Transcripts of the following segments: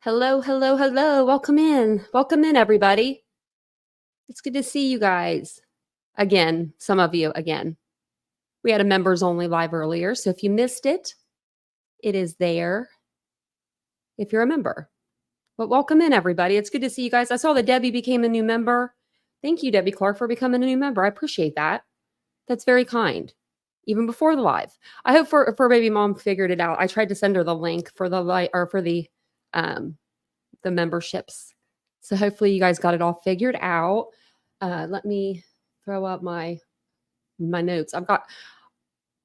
Hello, hello, hello. Welcome in. Welcome in, everybody. It's good to see you guys. Again, some of you again. We had a members only live earlier, so if you missed it, it is there if you're a member. But welcome in, everybody. It's good to see you guys. I saw that Debbie became a new member. Thank you, Debbie Clark, for becoming a new member. I appreciate that. That's very kind. Even before the live. I hope for baby mom figured it out. I tried to send her the link for the the memberships. So hopefully you guys got it all figured out. Let me throw up my notes. I've got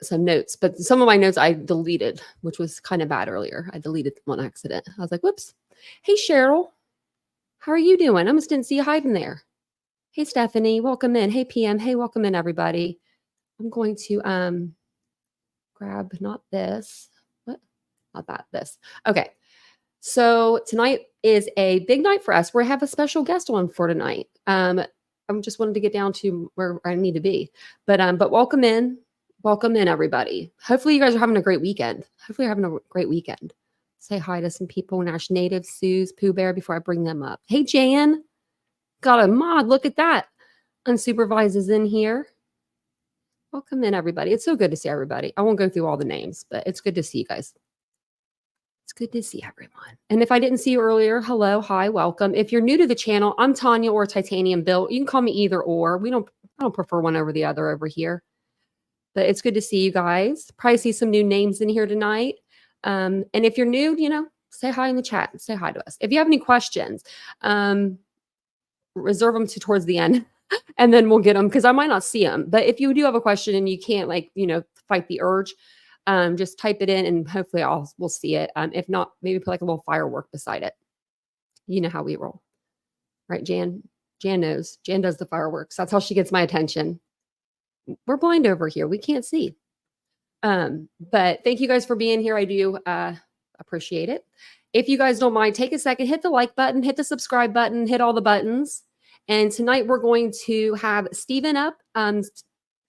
some notes, but some of my notes I deleted, which was kind of bad earlier. I deleted them on accident. I was like, whoops. Hey, Cheryl. How are you doing? I almost didn't see you hiding there. Hey, Stephanie. Welcome in. Hey, PM. Hey, welcome in, everybody. I'm going to grab not this. What? Not that. This. Okay. So tonight is a big night for us. We have a special guest on for tonight. I'm just wanted to get down to where I need to be, but welcome in, everybody. Hopefully you guys are having a great weekend. Say hi to some people. Nash Native, Suze, Pooh Bear before I bring them up. Hey, Jan, got a mod. Look at that. Unsupervised is in here. Welcome in, everybody. It's so good to see everybody. I won't go through all the names, but it's good to see you guys. It's good to see everyone. And if I didn't see you earlier, hello, hi, welcome. If you're new to the channel, I'm Tanya or Titanium Built. You can call me either or. I don't prefer one over the other over here. But it's good to see you guys. Probably see some new names in here tonight. And if you're new, say hi in the chat. Say hi to us. If you have any questions, reserve them to towards the end. And then we'll get them because I might not see them. But if you do have a question and you can't fight the urge, just type it in and hopefully we'll see it. If not, maybe put like a little firework beside it. You know how we roll, right? Jan knows. Jan does the fireworks. That's how she gets my attention. We're blind over here. We can't see. But thank you guys for being here. I do appreciate it. If you guys don't mind, take a second, hit the like button, hit the subscribe button, hit all the buttons. And tonight we're going to have Stephen up.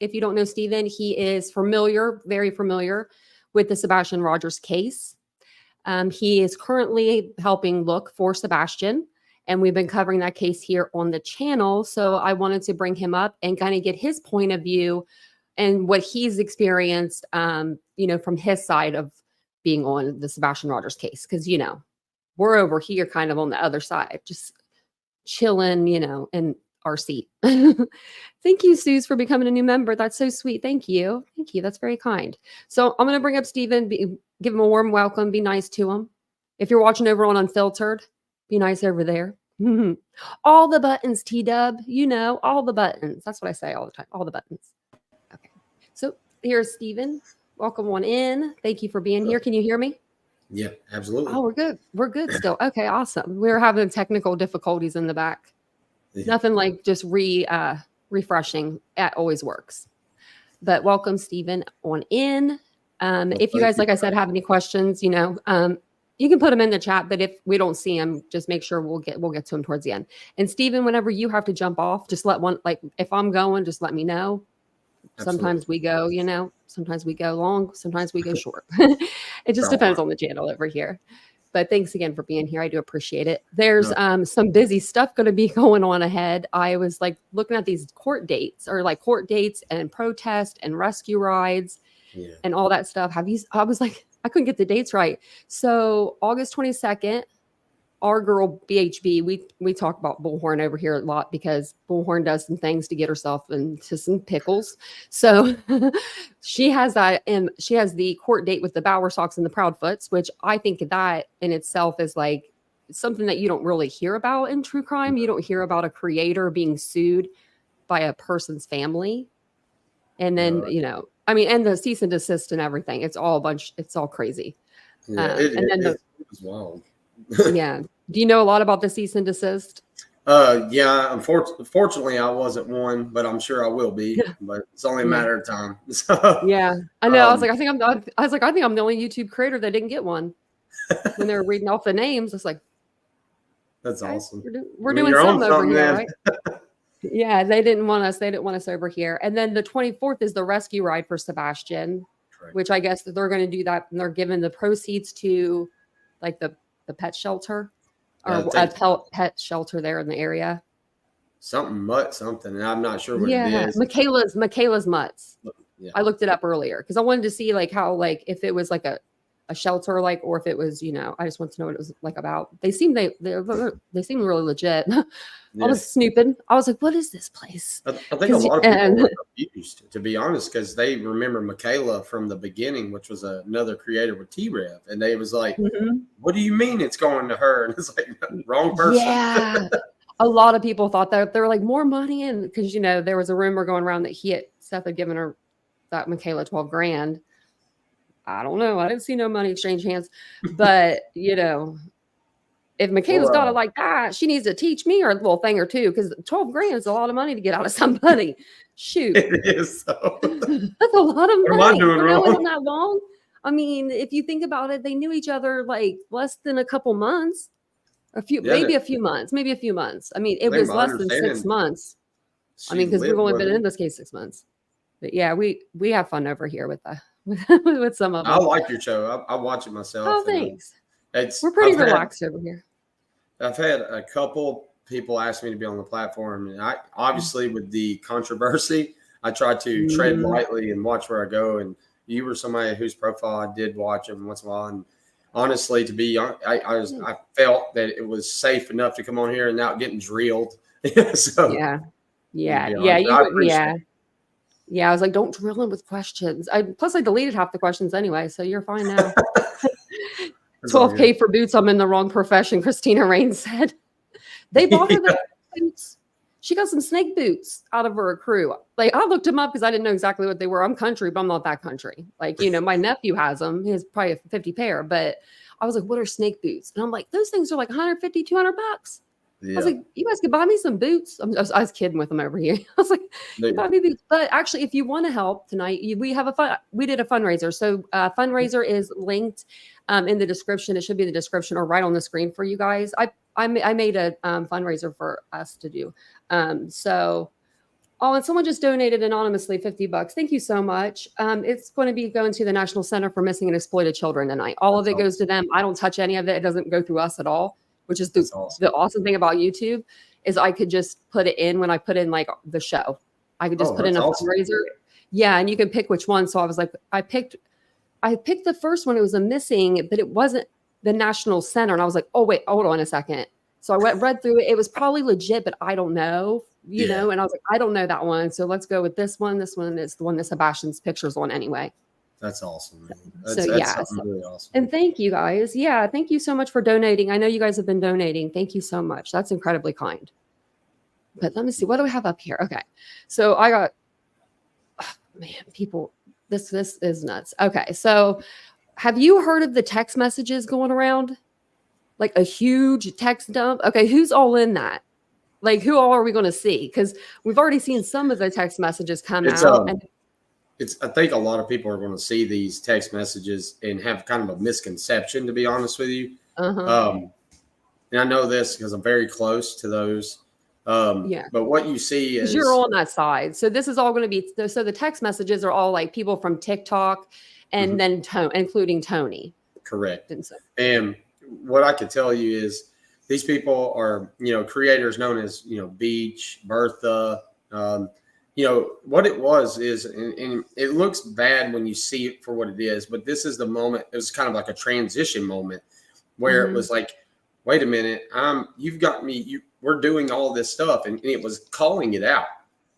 If you don't know Stephen, he is very familiar with the Sebastian Rogers case. He is currently helping look for Sebastian, and we've been covering that case here on the channel. So I wanted to bring him up and kind of get his point of view and what he's experienced, from his side of being on the Sebastian Rogers case. Because, we're over here kind of on the other side, just chilling, in our seat. Thank you, Suze, for becoming a new member. That's so sweet. Thank you. That's very kind. So I'm going to bring up Stephen, give him a warm welcome. Be nice to him. If you're watching over on Unfiltered, be nice over there. All the buttons, T-Dub, all the buttons. That's what I say all the time. All the buttons. Okay. So here's Stephen. Welcome on in. Thank you for being here. Can you hear me? Yeah, absolutely. Oh, we're good. We're good still. Okay, awesome. We're having technical difficulties in the back. Yeah. Nothing like just refreshing. That always works. But welcome, Stephen, on in. If you guys, like I said, have any questions, you can put them in the chat. But if we don't see them, just make sure we'll get to them towards the end. And Stephen, whenever you have to jump off, just if I'm going, just let me know. Absolutely. Sometimes we go, sometimes we go long, sometimes we go short. It just depends on the channel over here. But thanks again for being here. I do appreciate it. There's some busy stuff going to be going on ahead. I was looking at these court dates and protest and rescue rides and all that stuff. I was like, I couldn't get the dates right. So August 22nd, our girl BHB, we talk about Bullhorn over here a lot because Bullhorn does some things to get herself into some pickles. So she has that, and she has the court date with the Bowerstocks and the Proudfoots, which I think that in itself is something that you don't really hear about in true crime. You don't hear about a creator being sued by a person's family. And then, and the cease and desist and everything. It's all crazy. Yeah, it was wild. Yeah. Do you know a lot about the cease and desist? Yeah. Unfortunately, I wasn't one, but I'm sure I will be. But it's only a matter of time. So, yeah, I know. I think I'm the only YouTube creator that didn't get one. When they were reading off the names, it's like, that's awesome. We're doing something over here, right? Yeah, they didn't want us. They didn't want us over here. And then the 24th is the rescue ride for Sebastian, which I guess that they're going to do that, and they're giving the proceeds to the pet shelter. or I a think pet shelter there in the area. something, and I'm not sure what it Yeah, is. Michaela's Mutts. Yeah. I looked it up earlier because I wanted to see like how like if it was like a shelter like or if it was I just want to know what it was like about. They seem really legit. I Yeah. was snooping. I was like, what is this place? I think a lot of people were confused, to be honest, because they remember Michaela from the beginning, which was another creator with T-Rev, and they was like, Mhm. "What do you mean it's going to her?" And it's like, wrong person. Yeah. A lot of people thought that they were like more money and because there was a rumor going around that Seth had given her that Michaela 12 grand. I don't know. I didn't see no money exchange hands. But if Michaela's got it Well, like that, she needs to teach me a little thing or two because 12 grand is a lot of money to get out of somebody. Shoot. it is. So. That's a lot of What am I money. doing It wasn't wrong? that long. I mean, if you think about it, they knew each other like less than a couple months. Yeah, Maybe a few months. Maybe a few months. I mean, it I think was my less than 6 understanding, months. I she mean, because we've lived only with been him. in this case 6 months. But yeah, we have fun over here with with some of I them. like your show. I watch it Oh, myself, and thanks. it's We're pretty relaxed over here. I've had a couple people ask me to be on the platform, and I obviously with the controversy, I try to tread Mhm. lightly and watch where I go. And you were somebody whose profile I did watch every once in a while, and honestly, to be honest, I felt that it was safe enough to come on here and not getting drilled. So Yeah. to Yeah. be Yeah. honest, You I wouldn't. appreciate Yeah. Yeah. I was like, don't drill him with questions. Plus I deleted half the questions anyway, so you're fine now. it. It's all good. 12K for boots. I'm in the wrong profession. Christina Rain said they bought her the boots. She got some snake boots out of her crew. Like I looked them up because I didn't know exactly what they were. I'm country, but I'm not that country. Like, my nephew has them. He has probably a 50 pair, but I was like, what are snake boots? And I'm like, those things are like 150, 200 bucks. I was Yeah. like, you guys could buy me some boots. I was kidding with them over here. I was like, you buy me boots. But actually, if you want to help tonight, we did a fundraiser. So fundraiser is linked in the description. It should be in the description or right on the screen for you guys. I made a fundraiser for us to do. And someone just donated anonymously $50. Thank you so much. It's going to be going to the National Center for Missing and Exploited Children tonight. All of it goes to them. I don't touch any of it. It doesn't go through us at all, which is the awesome thing about YouTube is I could just put it in when I put in like the show. I could just put in a fundraiser. Yeah, and you can pick which one. So I was like, I picked the first one. It was a missing, but it wasn't the National Center. And I was like, oh, wait, hold on a second. So I read through it. It was probably legit, but I don't know, and I was like, I don't know that one. So let's go with this one. This one is the one that Sebastian's picture's on anyway. That's awesome, man. That's really awesome. And thank you guys. Yeah, thank you so much for donating. I know you guys have been donating. Thank you so much. That's incredibly kind. But let me see. What do we have up here? Okay. So I got, people, this is nuts. Okay. So have you heard of the text messages going around? Like a huge text dump? Okay. Who's all in that? Like, who all are we going to see? Because we've already seen some of the text messages come out. I think a lot of people are going to see these text messages and have kind of a misconception, to be honest with you. And I know this because I'm very close to those. But what you see is you're on that side. So this is all going to be, so the text messages are all like people from TikTok and then including Tony. Correct. And what I can tell you is these people are, creators known as, Beach, Bertha, what it was is, and it looks bad when you see it for what it is, but this is the moment. It was kind of like a transition moment where it was like, wait a minute, you've got me, we're doing all this stuff. And it was calling it out,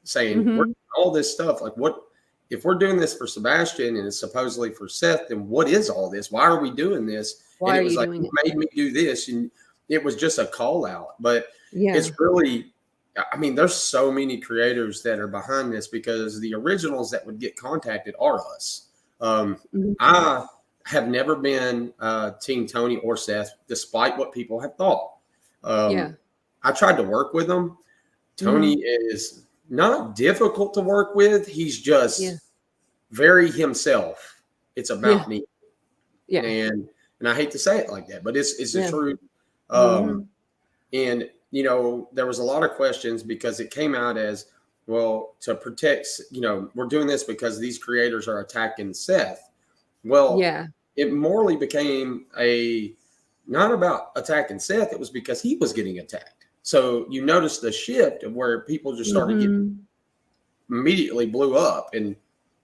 saying we're doing all this stuff. Like if we're doing this for Sebastian and it's supposedly for Seth, then what is all this? Why are we doing this? Why and it was like, you made me do this. And it was just a call out, but it's really, there's so many creators that are behind this because the originals that would get contacted are us. I have never been Team Tony or Seth, despite what people have thought. I tried to work with them. Tony is not difficult to work with. He's just very himself. It's about me. And I hate to say it like that, but it's the truth. And, there was a lot of questions because it came out as, well, to protect, we're doing this because these creators are attacking Seth. Well, it morally became a not about attacking Seth. It was because he was getting attacked. So you notice the shift of where people just started getting immediately blew up. And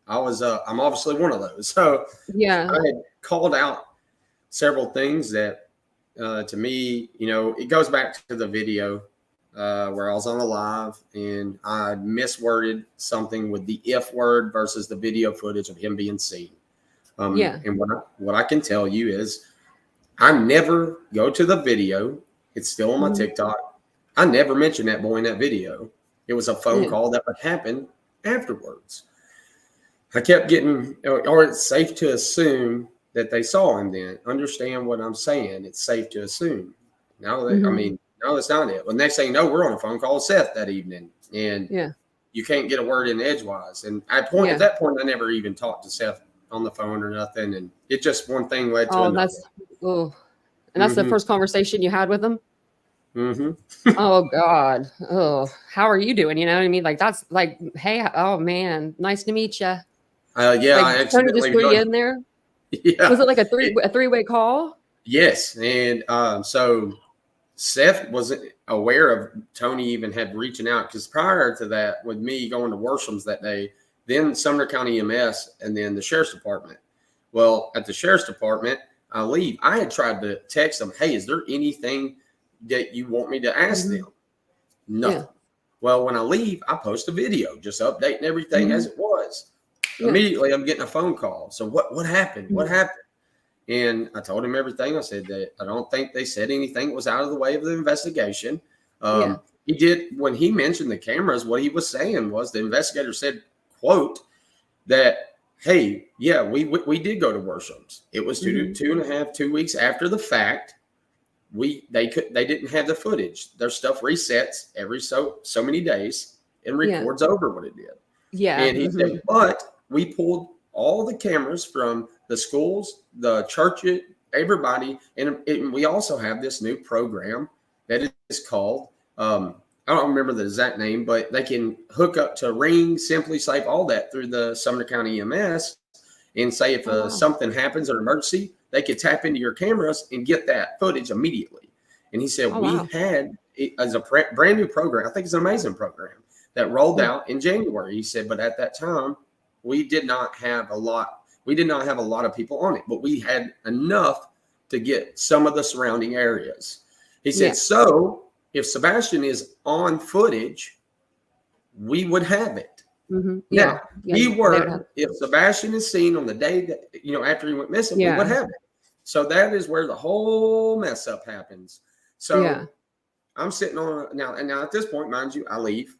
I'm obviously one of those. So Yeah. I had called out several things that, to me, it goes back to the video where I was on a live and I misworded something with the if word versus the video footage of him being seen. And what I can tell you is I never go to the video. It's still on my TikTok. I never mentioned that boy in that video. It was a phone call that would happen afterwards. I kept getting, or it's safe to assume that they saw him then. Understand what I'm saying. It's safe to assume. No, no, that's not it. Well, next thing you know, we're on a phone call with Seth that evening. And you can't get a word in edgewise. And at that point, I never even talked to Seth on the phone or nothing. And it just one thing led to another. And that's the first conversation you had with him? Mm-hmm. Oh God. Oh, how are you doing? You know what I mean? Like, that's like, hey, oh man, nice to meet you. I Tony just threw you in there. Yeah. Was it like a three-way call? Yes. And so Seth wasn't aware of Tony even had reaching out, because prior to that, with me going to Worshams that day, then Sumner County EMS, and then the Sheriff's Department. Well, at the Sheriff's Department, I leave. I had tried to text them, hey, is there anything that you want me to ask them? Nothing. Yeah. Well, when I leave, I post a video just updating everything as it was. Immediately, I'm getting a phone call. So what happened? What happened? And I told him everything. I said that I don't think they said anything that was out of the way of the investigation. He did, when he mentioned the cameras, what he was saying was the investigator said, quote, that, hey, yeah, we did go to Worshams. It was 2 weeks after the fact. They didn't have the footage. Their stuff resets every so many days and records over what it did. Yeah. And he said, but we pulled all the cameras from the schools, the churches, everybody, and we also have this new program that is called, I don't remember the exact name, but they can hook up to Ring, Simply Safe, all that through the Sumner County EMS, and say if something happens or an emergency, they could tap into your cameras and get that footage immediately. And he said, had it as a brand new program. I think it's an amazing program that rolled out in January. He said, but at that time, we did not have a lot. We did not have a lot of people on it, but we had enough to get some of the surrounding areas. He said, so if Sebastian is on footage, we would have it. Now, if Sebastian is seen on the day that, after he went missing, we would have it. So that is where the whole mess up happens. So I'm sitting on now at this point, mind you, I leave.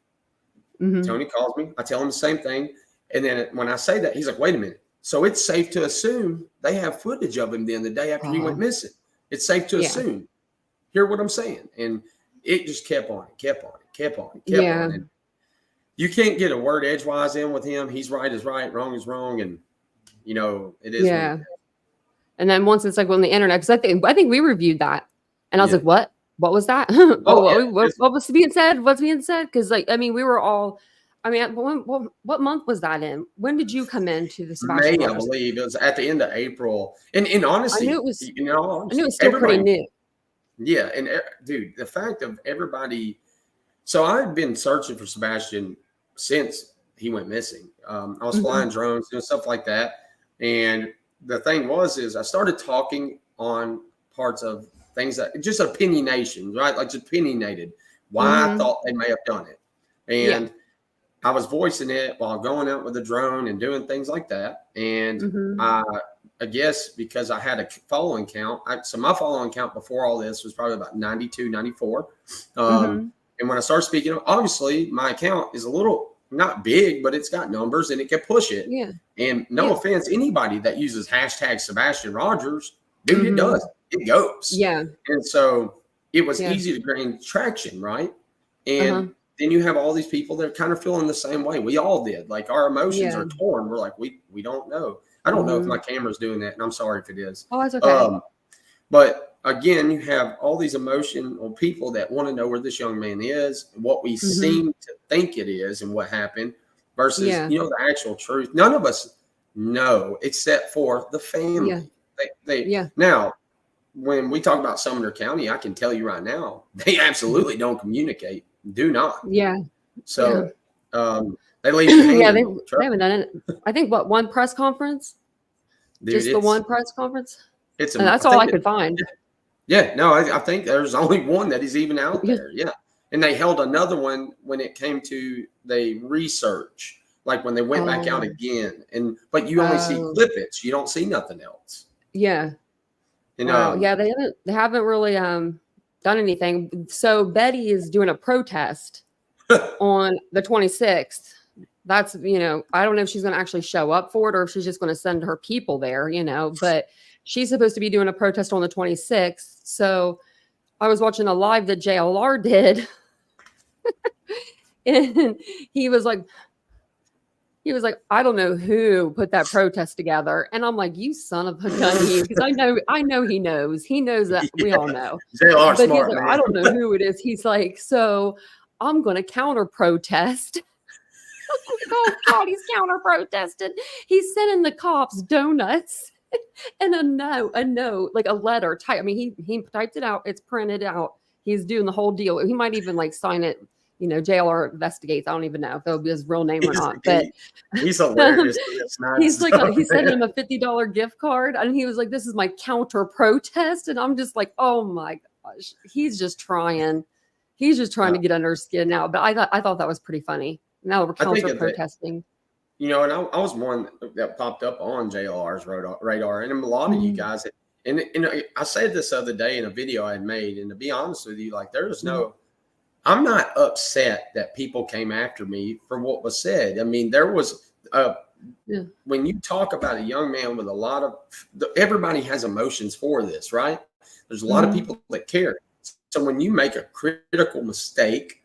Tony calls me. I tell him the same thing. And then when I say that, he's like, wait a minute. So it's safe to assume they have footage of him then the day after he went missing. It's safe to assume. Hear what I'm saying? And it just kept on. And you can't get a word edgewise in with him. He's right is right, wrong is wrong. And, it is. Yeah. And then once it's like on the internet, because I think we reviewed that. And I was like, what? What was that? What was being said? What's being said? Because, we were all, what month was that in? When did you come into the Sebastian May, Rogers? I believe. It was at the end of April. And honestly, I knew it was still pretty new. Yeah. And dude, the fact of everybody. So I've been searching for Sebastian since he went missing. I was flying drones, doing stuff like that. And the thing is I started talking on parts of things that just opinionation, right? Like just opinionated why I thought they may have done it. And I was voicing it while going out with a drone and doing things like that. And I guess because I had a following count. So my following count before all this was probably about 92, 94. And when I started speaking, obviously my account is a little not big, but it's got numbers and it can push it. Yeah. And no offense, anybody that uses hashtag Sebastian Rogers, dude, it does. It goes. Yeah. And so it was easy to gain traction, right? And then you have all these people that are kind of feeling the same way. We all did. Like our emotions are torn. We're like, we don't know. I don't know if my camera's doing that, and I'm sorry if it is. Oh, that's okay. But again, you have all these emotional people that want to know where this young man is, what we seem to think it is, and what happened versus the actual truth. None of us know except for the family. Now, when we talk about Sumner County, I can tell you right now, they absolutely don't communicate. Do not. Yeah. So they leave you hanging. Yeah, they haven't done it. I think one press conference? Dude, just the one press conference? It's and that's all I could find. Yeah, no, I think there's only one that is even out there. Yeah. And they held another one when it came to the research, like when they went back out again. But you only see clippets. You don't see nothing else. Yeah. And, yeah, they haven't really done anything. So Betty is doing a protest on the 26th. That's, I don't know if she's going to actually show up for it or if she's just going to send her people there, but she's supposed to be doing a protest on the 26th. So I was watching a live that JLR did. And he was like, I don't know who put that protest together. And I'm like, you son of a gun, you, because I know he knows. He knows that we all know. JLR but smart, he's like, man. I don't know who it is. He's like, so I'm going to counter protest. Oh God, he's counter protested. He's sending the cops donuts and a note, like a letter type. I mean, he typed it out. It's printed out. He's doing the whole deal. He might even like sign it. JLR investigates. I don't even know if it'll be his real name or not. But he's hilarious. He's like, he sent him a $50 gift card, and he was like, "This is my counter protest," and I'm just like, "Oh my gosh, he's just trying. He's just trying to get under her skin now." But I thought that was pretty funny. Now we're counter protesting. And I was one that popped up on JLR's radar, and a lot of you guys. And I said this other day in a video I had made, and to be honest with you, like there's no. I'm not upset that people came after me for what was said. I mean, there was when you talk about a young man with a lot of everybody has emotions for this, right? There's a lot of people that care. So when you make a critical mistake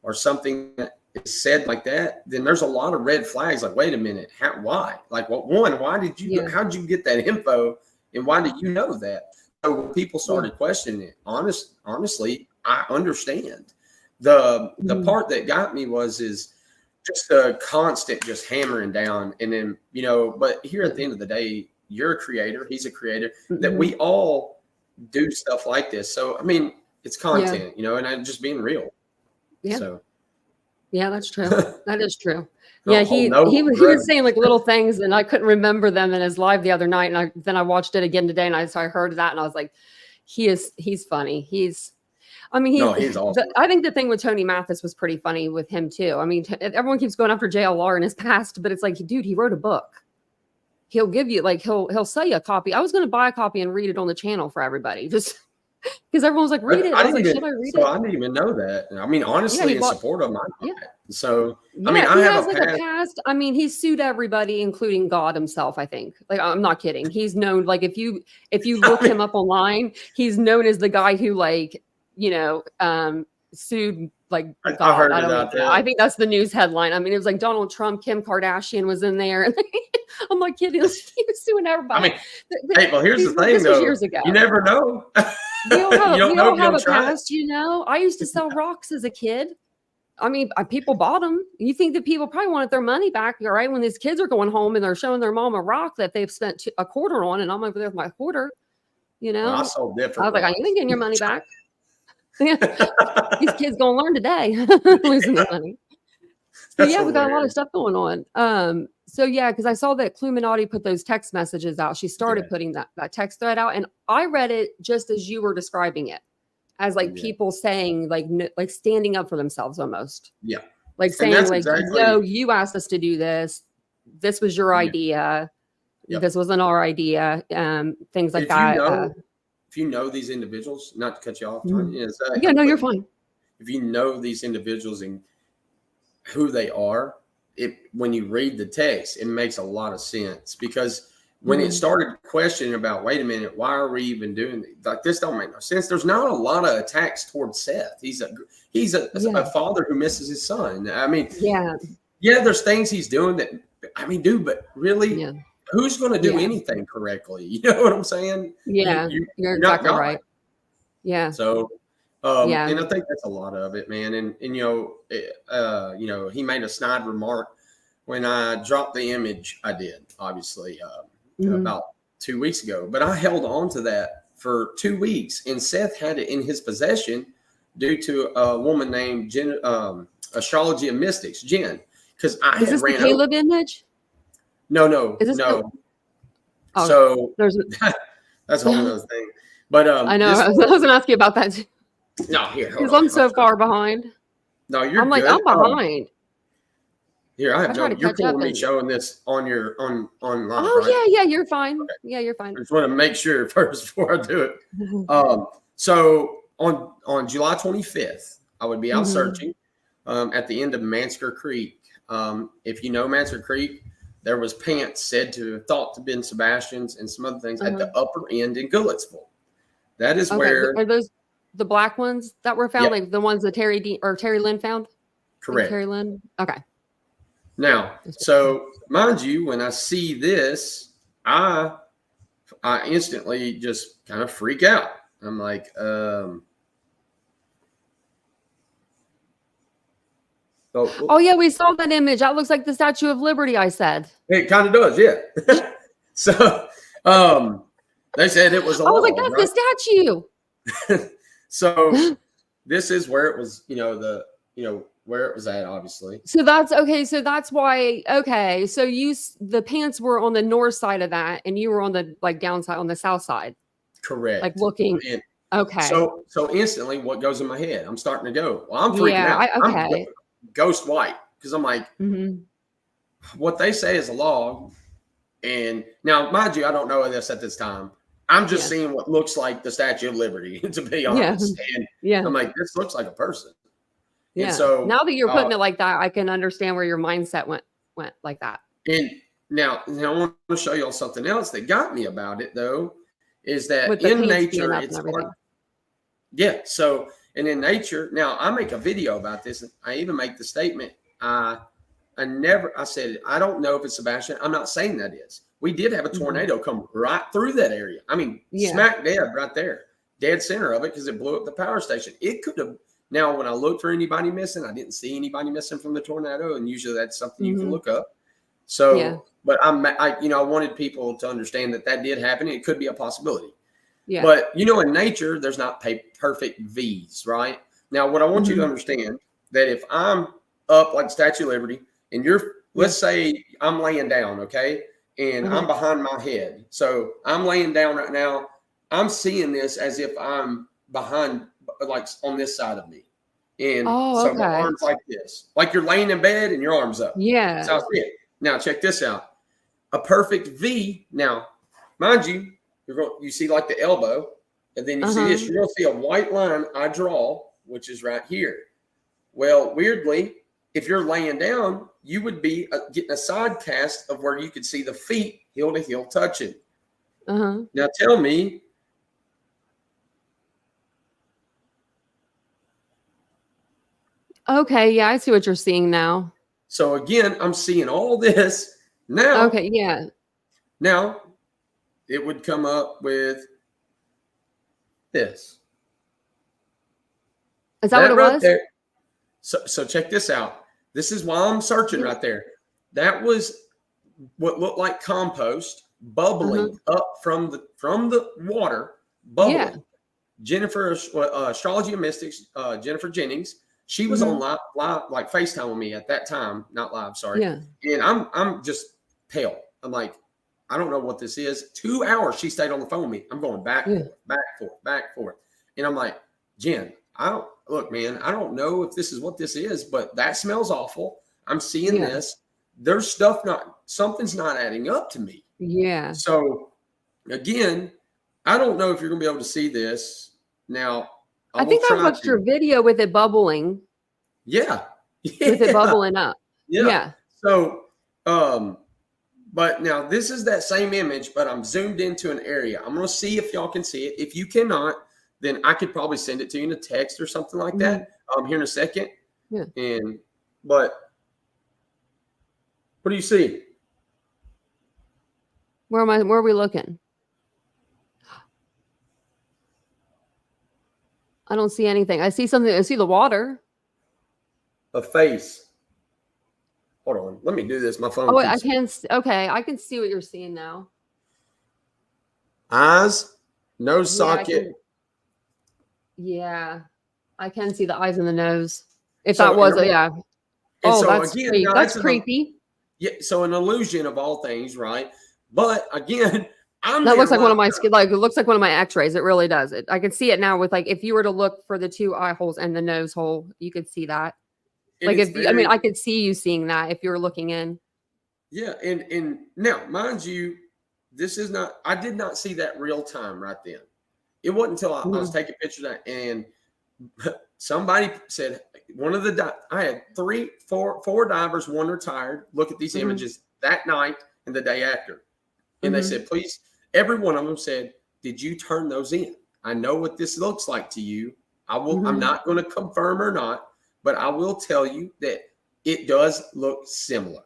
or something that is said like that, then there's a lot of red flags. Like, wait a minute, why? Like, why did you? How did you get that info, and why did you know that? So when people started questioning it, honestly, I understand. The part that got me is just a constant just hammering down, and then but here at the end of the day, you're a creator, he's a creator, that we all do stuff like this. So I mean, it's content, and I'm just being real. Yeah. So yeah, that's true. That is true. Yeah, he was saying like little things, and I couldn't remember them in his live the other night, and then I watched it again today, and I heard that, and I was like, he's funny. He's awesome. I think the thing with Tony Mathis was pretty funny with him too. I mean, everyone keeps going after JLR in his past, but it's like, dude, he wrote a book. He'll give you he'll sell you a copy. I was going to buy a copy and read it on the channel for everybody, just because everyone was like, read it. I was like, should I read it? I didn't even know that. I mean, honestly, in support of my So I mean, I have a past. I mean, he's sued everybody, including God himself, I think. Like, I'm not kidding. He's known, like, if you look him up online, he's known as the guy who sued like God. I heard it out there. I think that's the news headline. I mean, it was like Donald Trump, Kim Kardashian was in there. I'm like, kidding. He was suing everybody. I mean, hey, well, here's the thing, though. Years ago. You never know. We all have a past, I used to sell rocks as a kid. I mean, people bought them. You think that people probably wanted their money back, right? When these kids are going home and they're showing their mom a rock that they've spent a quarter on, and I'm over there with my quarter. Well, I sold different. I was like, you ain't getting your money back. These kids gonna learn today, losing their money. So yeah, we got a lot of stuff going on. So yeah, because I saw that Cluminati put those text messages out. She started putting that text thread out, and I read it just as you were describing it, as like people saying like standing up for themselves almost. Yeah, like saying like, "Yo, you asked us to do this. This was your idea. This wasn't our idea." Things like that. If you know these individuals, not to cut you off, no, you're fine. If you know these individuals and who they are, when you read the text, it makes a lot of sense, because when it started questioning about, wait a minute, why are we even doing this? Like, this don't make no sense. There's not a lot of attacks towards Seth. He's a father who misses his son. I mean, there's things he's doing that, I mean, dude, but really, who's going to do anything correctly? You know what I'm saying? Yeah, you're exactly right. Yeah. So, and I think that's a lot of it, man. And he made a snide remark when I dropped the image. I did, obviously, about 2 weeks ago, but I held on to that for 2 weeks, and Seth had it in his possession due to a woman named Jen, Astrology and Mystics, Jen, because I Is had this the ran over. Caleb image? No. Is this oh, So there's that's a whole other thing. But I know. I was going to ask you about that too. No, here, hold Because on. I'm so far behind. No, you're I'm like, good. I'm behind. Here, I have try to you're catch cool up with me and showing this on your online, oh right? yeah, you're fine. Okay. Yeah, you're fine. I just want to make sure first before I do it. So on July 25th, I would be out searching at the end of Mansker Creek. If you know Mansker Creek, there was pants said to have thought to have been Sebastian's and some other things at the upper end in Goodlettsville. That is where are those the black ones that were found, like the ones that Terry Lynn found? Correct. Terry Lynn. Okay. Now, so mind you, when I see this, I instantly just kind of freak out. I'm like, oh yeah, we saw that image. That looks like the Statue of Liberty, I said. It kind of does, yeah. So they said it was a I was like, log, that's the statue. So this is where it was, where it was at, obviously. So that's okay. So that's why. Okay. So the pants were on the north side of that, and you were on the downside on the south side. Correct. Like looking. And okay. So instantly, what goes in my head? I'm starting to go. Well, I'm freaking out. Okay. I'm ghost white because I'm like, what they say is a log. And now, mind you, I don't know this at this time. I'm just seeing what looks like the Statue of Liberty, to be honest. And I'm like, this looks like a person. Yeah. And so now that you're putting it like that, I can understand where your mindset went like that. And now I want to show y'all something else that got me about it, though, is that in nature, it's hard. Yeah. So, and in nature, now I make a video about this. And I even make the statement. I said, I don't know if it's Sebastian. I'm not saying that is. We did have a tornado come right through that area. I mean, smack dead right there, dead center of it, because it blew up the power station. It could have. Now, when I looked for anybody missing, I didn't see anybody missing from the tornado, and usually that's something you can look up. So, but I wanted people to understand that did happen. It could be a possibility. Yeah. But in nature, there's not perfect V's, right? Now, what I want you to understand that if I'm up like Statue of Liberty, and let's say I'm laying down, okay, and I'm behind my head, so I'm laying down right now. I'm seeing this as if I'm behind, like on this side of me. And so my arms like this, like you're laying in bed and your arms up. Yeah. So I see it. Now check this out. A perfect V. Now, mind you, you see like the elbow, and then you see this. You're going to see a white line I draw, which is right here. Well, weirdly, if you're laying down, you would be getting a side cast of where you could see the feet heel to heel touching. Now tell me. Okay, yeah, I see what you're seeing now. So again, I'm seeing all this now. Okay, yeah. Now it would come up with this. Is that what it right was? There. So check this out. This is why I'm searching right there. That was what looked like compost bubbling up from the water, bubbling. Yeah. Jennifer, Astrology and Mystics, Jennifer Jennings. She was on live, like FaceTime with me at that time, not live, sorry. Yeah. And I'm just pale. I'm like, I don't know what this is. 2 hours she stayed on the phone with me. I'm going back, back, forth. And I'm like, Jen, I don't know if this is what this is, but that smells awful. I'm seeing this. There's something's not adding up to me. Yeah. So again, I don't know if you're gonna be able to see this now. I think I watched your video with it bubbling. Yeah. With it bubbling up. Yeah. So, but now this is that same image, but I'm zoomed into an area. I'm going to see if y'all can see it. If you cannot, then I could probably send it to you in a text or something like that here in a second. Yeah. But what do you see? Where are we looking? I don't see anything. I see something. I see the water. A face. Hold on. Let me do this. My phone. Oh, I can. Okay, I can see what you're seeing now. Eyes. Nose Yeah, socket. I can see the eyes and the nose. If So that was, yeah. and Oh, so that's again, creepy. now That's that's creepy. so an illusion of all things, right? But again, I'm That there looks like one of live. my like it looks like one of my X-rays. It really does. I can see it now with like if you were to look for the two eye holes and the nose hole, you could see that. And Like it's I mean, very I could see you seeing that if you were looking in. yeah, and now mind you, this is not I did not see that real time right then. It wasn't until I was Mhm. taking pictures of that and somebody said one of the I had four divers, one retired, look at these Mhm. images that night and the day after. And they Mhm. said, please, every one of them said, did you turn those in? I know what this looks like to you. I'm Mhm. not going to confirm or not, but I will tell you that it does look similar.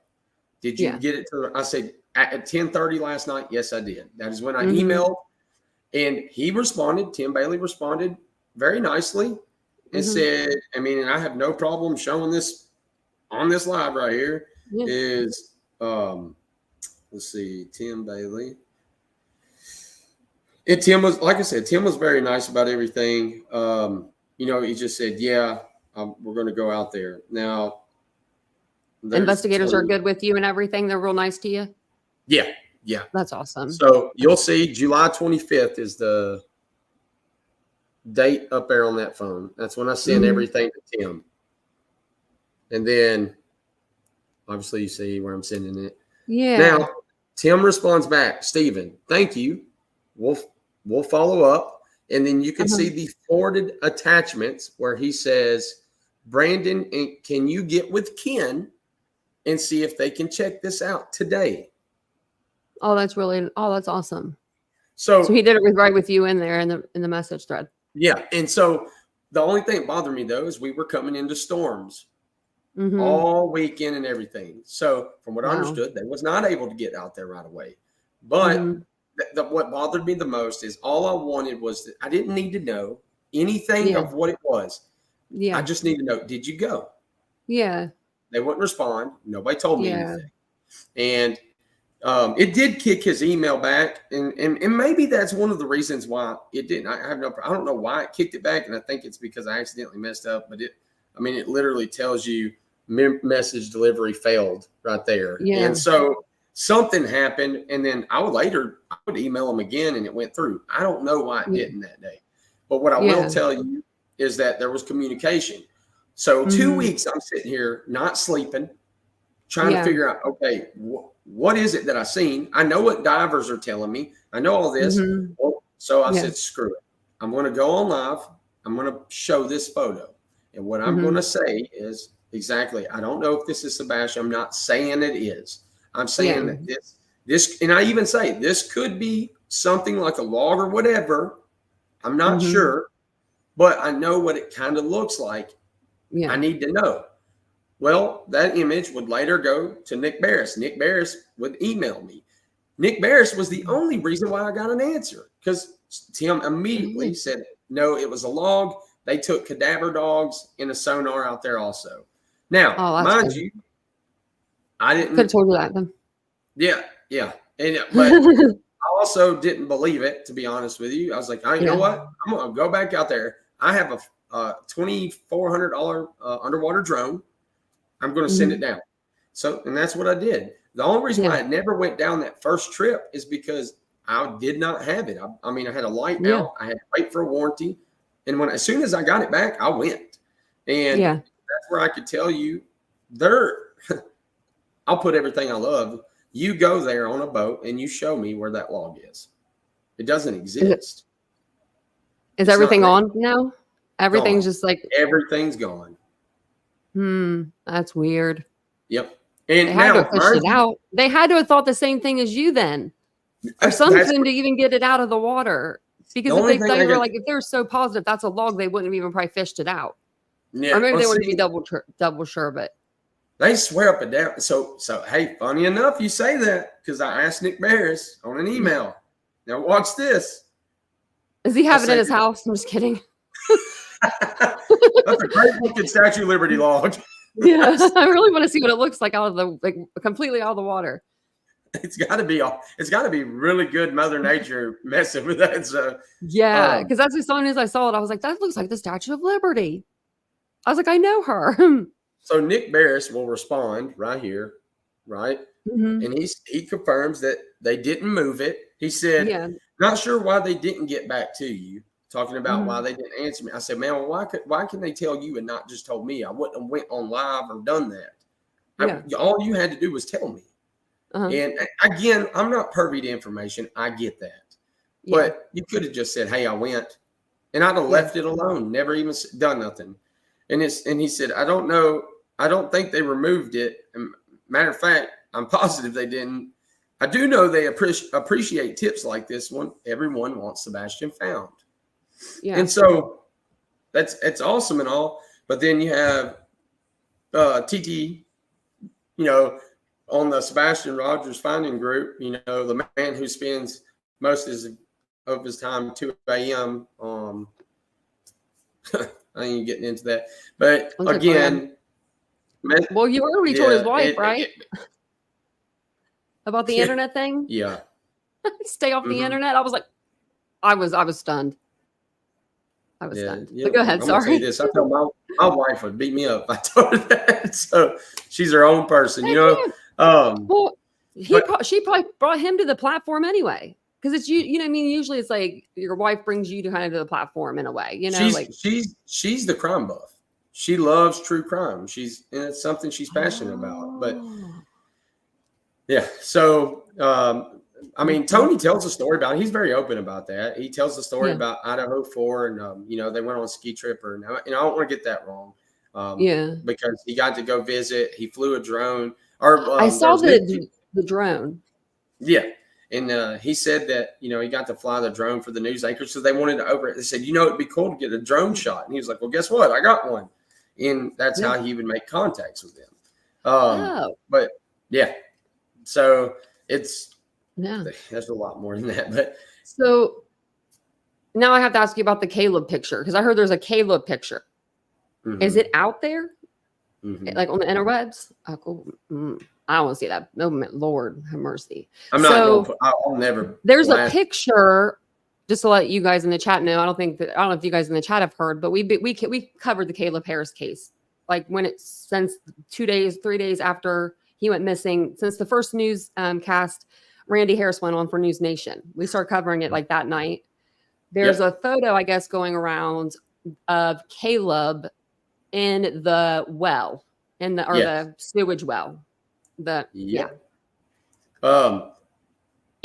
Did you Yeah. get it to I said at 10:30 last night? Yes, I did. That is when I Mhm. emailed and he responded. Tim Bailey responded very nicely and Mhm. said, I mean, and I have no problem showing this on this live right here Yeah. is let's see, Tim Bailey. And Tim was, like I said, Tim was very nice about everything. He just said, yeah, we're going to go out there. Now, there's Investigators are 20. good with you and everything. They're real nice to you. Yeah, yeah. That's awesome. So you'll see July 25th is the date up there on that phone. That's when I send Mhm. everything to Tim. And then obviously you see where I'm sending it. Now, Yeah. Tim responds back, Stephen, thank you. We'll follow up. And then you can Uh-huh. see the forwarded attachments where he says, Brandon, can you get with Ken and see if they can check this out today? That's awesome. So So he did it right with you in there in the message thread. yeah. And so the only thing that bothered me though is we were coming into storms Mhm. all weekend and everything. So from what I Wow. understood, they was not able to get out there right away. But Mhm. what bothered me the most is all I wanted was that I didn't need to know anything Yeah. of what it was. I Yeah. just need to know, did you go? Yeah. They wouldn't respond. Nobody told me Yeah. anything. And it did kick his email back. And maybe that's one of the reasons why it didn't. I don't know why it kicked it back. And I think it's because I accidentally messed up. But it literally tells you message delivery failed right there. And Yeah. so something happened. And then I would email them again and it went through. I don't know why it Yeah. didn't that day. But what I will Yeah. tell you is that there was communication. So two Mhm. weeks I'm sitting here not sleeping, trying to Yeah. figure out, okay, what is it that I seen? I know what divers are telling me. I know all this. Mhm. Well, so I Yeah. said, screw it. I'm going to go on live. I'm going to show this photo. And what I'm going Mhm. to say is exactly, I don't know if this is Sebastian. I'm not saying it is. I'm saying Yeah. that this, and I even say this could be something like a log or whatever. I'm not Mhm. sure, but I know what it kind of looks like. I Yeah. need to know. Well, that image would later go to Nick Barris. Nick Barris would email me. Nick Barris was the only reason why I got an answer because Tim immediately Mhm. said, no, it was a log. They took cadaver dogs in a sonar out there also. Now, Oh, that's mind good. you, I Could have didn't, told you that then. yeah, yeah. But I also didn't believe it, to be honest with you. I was like, oh, you know Yeah. what? I'm going to go back out there. I have a $2,400 underwater drone. I'm going to send it Mhm. down. So, and that's what I did. The only reason Yeah. why I never went down that first trip is because I did not have it. I mean, I had a light Yeah. out. I had to wait for a warranty. And as soon as I got it back, I went. And Yeah. that's where I could tell you there, I'll put everything I love. You go there on a boat and you show me where that log is. It doesn't Is it exist. is It's not everything there. on now? Everything's Gone. just like, Everything's gone. that's weird. Yep. They And had to now, have fished mind it you, out. They had to have thought the same thing as you then, or that's something to even get it out of the water. the Because if only they thing they I were can. like, if they were so positive that's a log, they wouldn't have even probably fished it out. Or Yeah. maybe Well, they wouldn't be see, double sure, but they swear up and down. So hey, funny enough, you say that because I asked Nick Barris on an email. Now watch this. does he I have it in say his house? I'm just kidding. that's a great looking Statue of Liberty log. Yeah. I really want to see what it looks like out of the completely out of the water. it's got to be really good Mother Nature messing with that. So yeah, because that's as soon as I saw it, I was like, that looks like the Statue of Liberty. I was like, I know her. So Nick Barris will respond right here, right? Mm-hmm. And he confirms that they didn't move it. He said, Yeah. not sure why they didn't get back to you, talking about Mm-hmm. why they didn't answer me. I said, man, well, why can they tell you and not just told me? I wouldn't have went on live or done that. Yeah. All you had to do was tell me. Uh-huh. And again, I'm not privy to information. I get that. Yeah. But you could have just said, hey, I went. And I'd have left it alone, never even done nothing. And he said, I don't know. I don't think they removed it. And matter of fact, I'm positive they didn't. I do know they appreciate tips like this one. Everyone wants Sebastian found. Yeah. And so it's awesome and all. But then you have TT, on the Sebastian Rogers finding group, the man who spends most of his time 2 a.m. I ain't getting into that. But again, well, you already told his wife, right? About the internet thing? Yeah. Stay off the internet. I was like, I was stunned. I was stunned. Yeah. But go ahead. I'm Sorry. gonna say this. I told my wife would beat me up if I told her that. So she's her own person, Well, she probably brought him to the platform anyway. Because it's usually it's like your wife brings you to kind of to the platform in a way, she's the crime buff. She loves true crime. And it's something she's passionate about. But yeah, so Tony tells a story about it. He's very open about that. He tells the story about Idaho 4 and they went on a ski trip and I don't want to get that wrong. Because he got to go visit. He flew a drone. I saw the drone. Yeah. And he said that, he got to fly the drone for the news anchors. So they wanted to They said, it'd be cool to get a drone shot. And he was like, well, guess what? I got one. And that's how he would make contacts with them. But yeah, so there's a lot more than that. But so now I have to ask you about the Caleb picture, because I heard there's a Caleb picture. Mm-hmm. Is it out there? Mm-hmm. Like on the interwebs? Oh, cool. I don't want to see that. No, Lord have mercy. I'll never. There's a picture. Just to let you guys in the chat know, I don't know if you guys in the chat have heard, but we covered the Caleb Harris case, like since 3 days after he went missing, since the first news cast, Randy Harris went on for News Nation. We started covering it like that night. There's a photo, I guess, going around of Caleb in the well, the sewage well.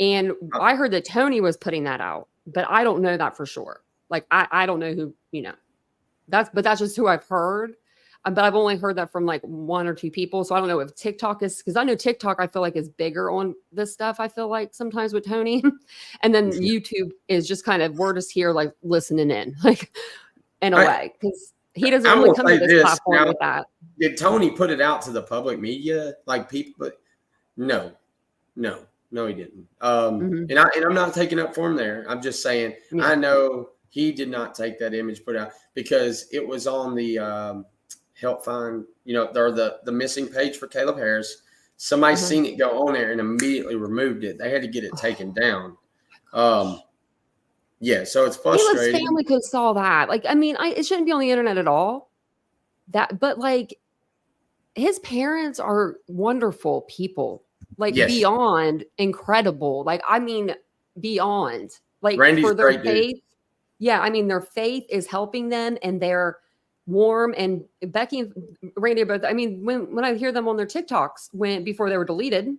And I heard that Tony was putting that out, but I don't know that for sure. Like I don't know who, that's just who I've heard. But I've only heard that from like 1 or 2 people. So I don't know if TikTok is, because I know TikTok, I feel like is bigger on this stuff. I feel like sometimes with Tony, and then YouTube is just kind of, we're just here like listening in, like in a way, because he doesn't really come to this platform with that. Did Tony put it out to the public media, like people? But no, he didn't. And I'm not taking up for him there. I'm just saying I know he did not take that image put out because it was on the help find, or the missing page for Caleb Harris. Somebody seen it go on there and immediately removed it. They had to get it taken down. So it's frustrating. Caleb's family could saw that. Like, it shouldn't be on the internet at all. But like, his parents are wonderful people, like beyond incredible. Like, beyond, like, Randy's for their faith. Dude. Yeah. Their faith is helping them, and they're warm. And Becky and Randy both, when I hear them on their TikToks before they were deleted,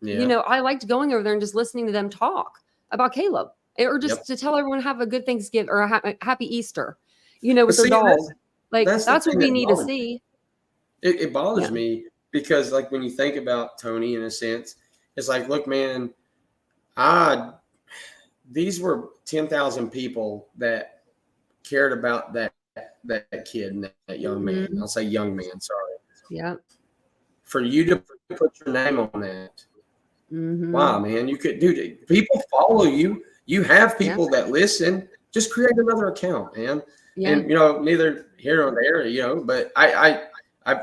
I liked going over there and just listening to them talk about Caleb, or just to tell everyone have a good Thanksgiving or a happy Easter, with their dog. Like, that's what we need to see. It bothers me because, like, when you think about Tony, in a sense, it's like, look, man, these were 10,000 people that cared about that kid and that young man. I'll say young man, sorry. Yeah. For you to put your name on that. Wow, man, you could do it. People follow you. You have people that listen. Just create another account, man. Yeah. And neither here nor there, but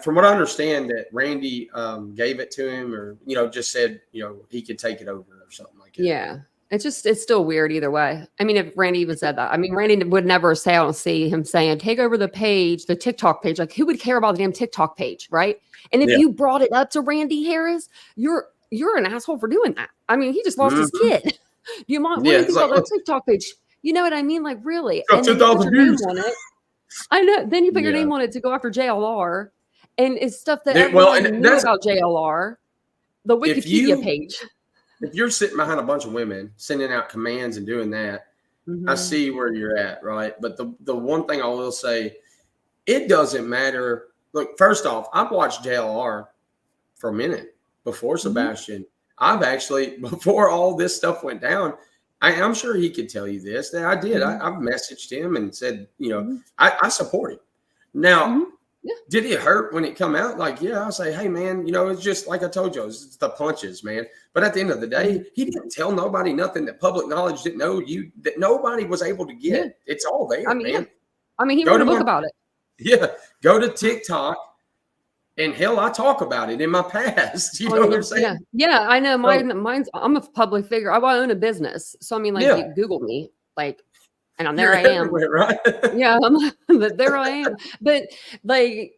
from what I understand, that Randy gave it to him, or just said he could take it over or something like that. Yeah. It's still weird either way. I mean, if Randy even said that, I mean, Randy would never say, I don't see him saying, take over the page, the TikTok page. Like, who would care about the damn TikTok page, right? And if you brought it up to Randy Harris, you're an asshole for doing that. I mean, he just lost his kid. Do you mind? What do you think about that TikTok page? You know what I mean? Like, really? And then you put your name on it. I know. Then you put your name on it to go after JLR, and it's stuff that everyone knew about JLR, the Wikipedia page. If you're sitting behind a bunch of women sending out commands and doing that, I see where you're at, right? But the one thing I will say, it doesn't matter. Look, first off, I've watched JLR for a minute before Sebastian. I've actually, before all this stuff went down, I'm sure he could tell you this, that I did. I've messaged him and said, I support him. Now, did it hurt when it come out? Like, I'll say, hey, man, it's just like I told you, it's the punches, man. But at the end of the day, he didn't tell nobody nothing that public knowledge didn't know that nobody was able to get. Yeah. It's all there, man. I mean, he wrote a book about it. Yeah. Go to TikTok. And hell, I talk about it in my past. You know what I'm saying? Yeah, I know. Mine's. I'm a public figure. I own a business, so I mean, like, you Google me, like, and there I am. Right? Yeah, but there I am. But like,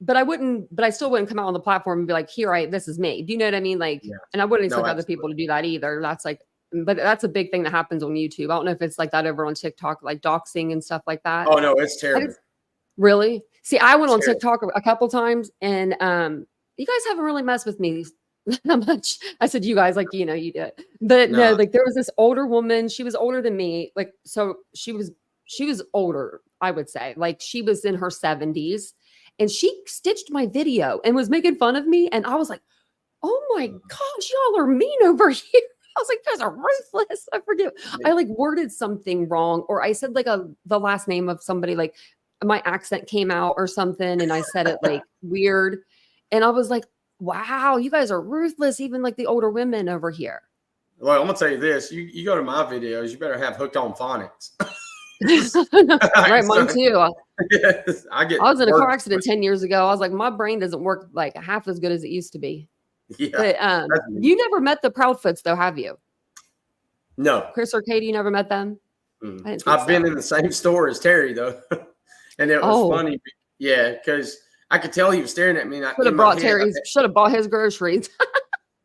But I wouldn't. But I still wouldn't come out on the platform and be like, "Here, this is me." Do you know what I mean? Like, and I wouldn't expect other people to do that either. That's like, but that's a big thing that happens on YouTube. I don't know if it's like that over on TikTok, like doxing and stuff like that. Oh no, it's terrible. Really? See, I went on TikTok a couple times, and you guys haven't really messed with me that much. I said, you guys, like, you did. But no, like, there was this older woman. She was older than me. Like, so she was older, I would say. Like, she was in her 70s, and she stitched my video and was making fun of me. And I was like, oh my gosh, y'all are mean over here. I was like, you guys are ruthless. I forget. I like worded something wrong, or I said like the last name of somebody, like, my accent came out or something, and I said it like weird, and I was like, wow, you guys are ruthless, even like the older women over here. Well, I'm gonna tell you this, you go to my videos, you better have hooked on phonics. Right, mine too. Yes, I was in a car accident 10 years ago. I was like, my brain doesn't work like half as good as it used to be. But you never met the Proudfoots though, have you? No. Chris or Katie, you never met them? I've been in the same store as Terry though. And it was funny. Yeah, because I could tell he was staring at me. Should have bought his groceries.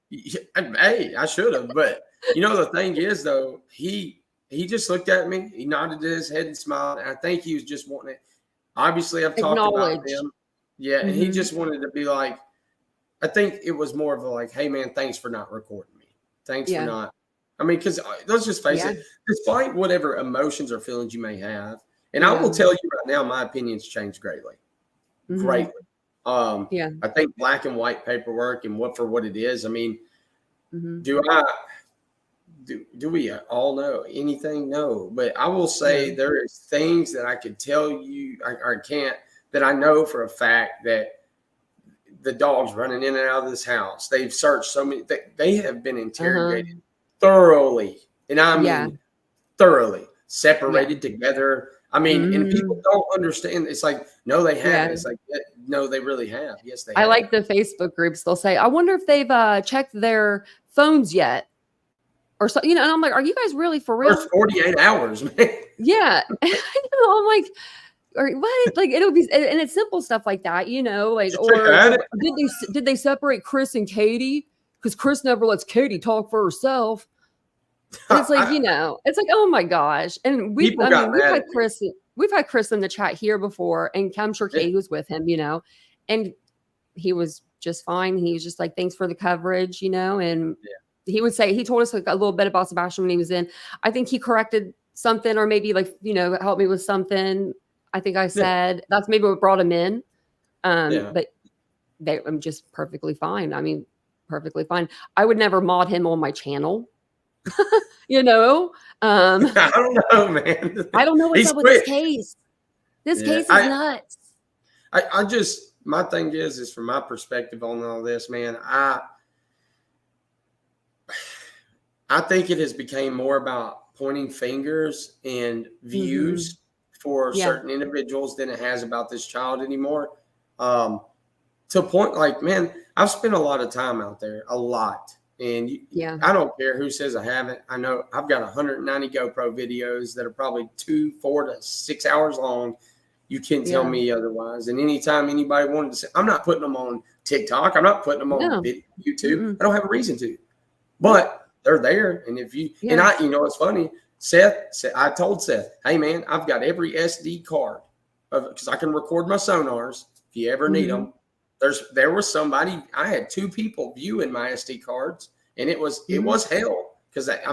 Hey, I should have. But the thing is though, he just looked at me, he nodded his head and smiled. And I think he was just wanting it. Obviously, I've talked about him. Yeah, and he just wanted to be like, I think it was more of a like, hey man, thanks for not recording me. Thanks for not. I mean, because let's just face it, despite whatever emotions or feelings you may have, and I will tell you right now, my opinions changed greatly. Greatly. I think black and white paperwork and what it is. I mean, do we all know anything? No. But I will say there is things that I could tell you, I can't, that I know for a fact that the dogs running in and out of this house, they've searched so many, they have been interrogated thoroughly. And I mean, thoroughly separated together. I mean, and people don't understand. It's like, no, they haven't. It's like, no, they really have. Yes, they have. I like the Facebook groups. They'll say, I wonder if they've checked their phones yet. Or so, and I'm like, are you guys really for real? First 48 hours, man. Yeah. I'm like, what? Like, it'll be, and it's simple stuff like that, like, or did they separate Chris and Katie? Because Chris never lets Katie talk for herself. And it's like, it's like, oh my gosh. And we've had Chris in the chat here before, and I'm sure Katie was with him, and he was just fine. He was just like, thanks for the coverage, and he would say, he told us like a little bit about Sebastian when he was in. I think he corrected something, or maybe like, helped me with something. I think I said that's maybe what brought him in. But I'm just perfectly fine. I mean, perfectly fine. I would never mod him on my channel. I don't know, man. I don't know what's up with this case. This case is nuts. I just, my thing is from my perspective on all this, man, I think it has become more about pointing fingers and views for certain individuals than it has about this child anymore. To a point like, man, I've spent a lot of time out there, a lot. And I don't care who says I haven't. I know I've got 190 GoPro videos that are probably 4 to 6 hours long. You can't tell me otherwise. And anytime anybody wanted to say, I'm not putting them on TikTok. I'm not putting them on YouTube. Mm-hmm. I don't have a reason to. But they're there. And if you, and I, it's funny. Seth, I told Seth, hey, man, I've got every SD card because I can record my sonars if you ever need them. There was somebody, I had 2 people viewing my SD cards, and it was hell because the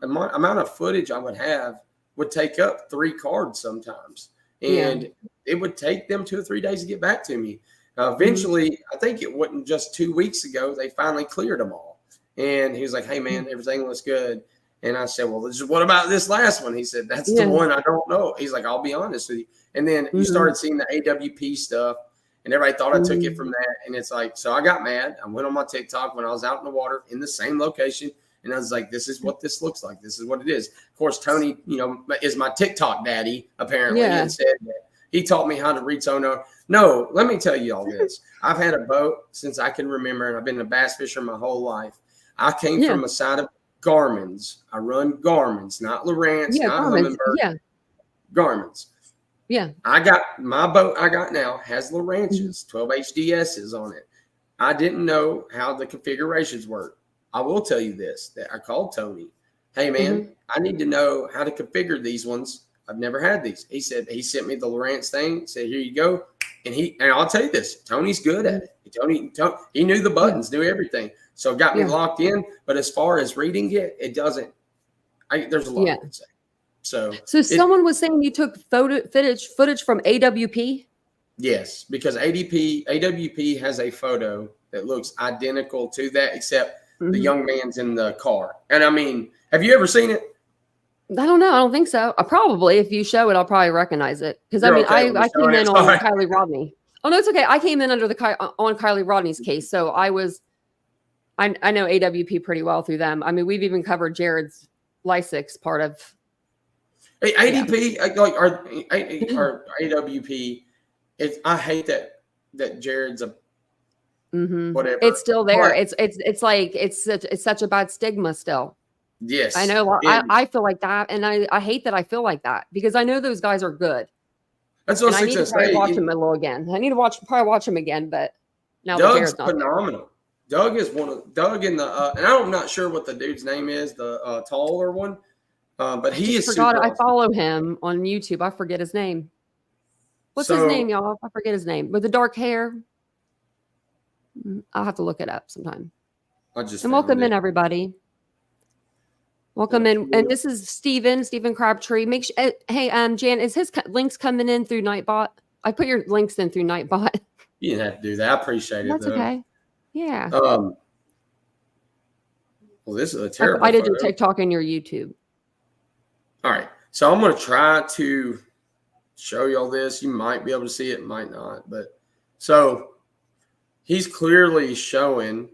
amount of footage I would have would take up 3 cards sometimes, and it would take them 2 or 3 days to get back to me. Eventually, I think it wasn't just 2 weeks ago, they finally cleared them all, and he was like, "Hey man, everything looks good." And I said, "Well, what about this last one?" He said, "That's the one I don't know." He's like, "I'll be honest with you." And then you started seeing the AWP stuff. And everybody thought I took it from that. And it's like, so I got mad. I went on my TikTok when I was out in the water in the same location. And I was like, this is what this looks like. This is what it is. Of course, Tony, is my TikTok daddy, apparently, and said that he taught me how to read sonar. No, let me tell you all this. I've had a boat since I can remember, and I've been a bass fisher my whole life. I came from a side of Garmin's. I run Garmin's, not Lowrance, not Humminbird. Garmin's. Yeah. I got my boat I got now has Lowrance's 12 HDSs on it. I didn't know how the configurations work. I will tell you this, that I called Tony. Hey man, I need to know how to configure these ones. I've never had these. He said he sent me the Lowrance thing, said, here you go. And I'll tell you this, Tony's good at it. Tony, he knew the buttons, knew everything. So it got me locked in. But as far as reading it, it doesn't. There's a lot I could say. So someone was saying you took footage from AWP? Yes, because AWP has a photo that looks identical to that, except the young man's in the car. And I mean, have you ever seen it? I don't know. I don't think so. Probably if you show it, I'll probably recognize it. Because I mean, I came in on Kylie Rodney. Oh no, it's okay. I came in under on Kylie Rodney's case, so I know AWP pretty well through them. I mean, we've even covered Jared's Lysix part of. ADP, our AWP. I hate that Jared's a whatever. It's still there. It's like it's such a bad stigma still. Yes, I know. I feel like that, and I hate that I feel like that because I know those guys are good. That's what I need to probably watch them a little again. I need to probably watch them again, but now Doug's phenomenal. Doug is Doug in the and I'm not sure what the dude's name is, the taller one. But he is forgot. I follow him on YouTube. I forget his name. What's his name, y'all? I forget his name. With the dark hair. I'll have to look it up sometime. And welcome in, everybody. Welcome in. And this is Stephen Crabtree. Make sure. Hey, Jan, is his links coming in through Nightbot? I put your links in through Nightbot. You didn't have to do that. I appreciate it. That's okay. Yeah. Well, this is a terrible. I did your TikTok and your YouTube. All right. So I'm going to try to show y'all this. You might be able to see it, might not. But so he's clearly showing.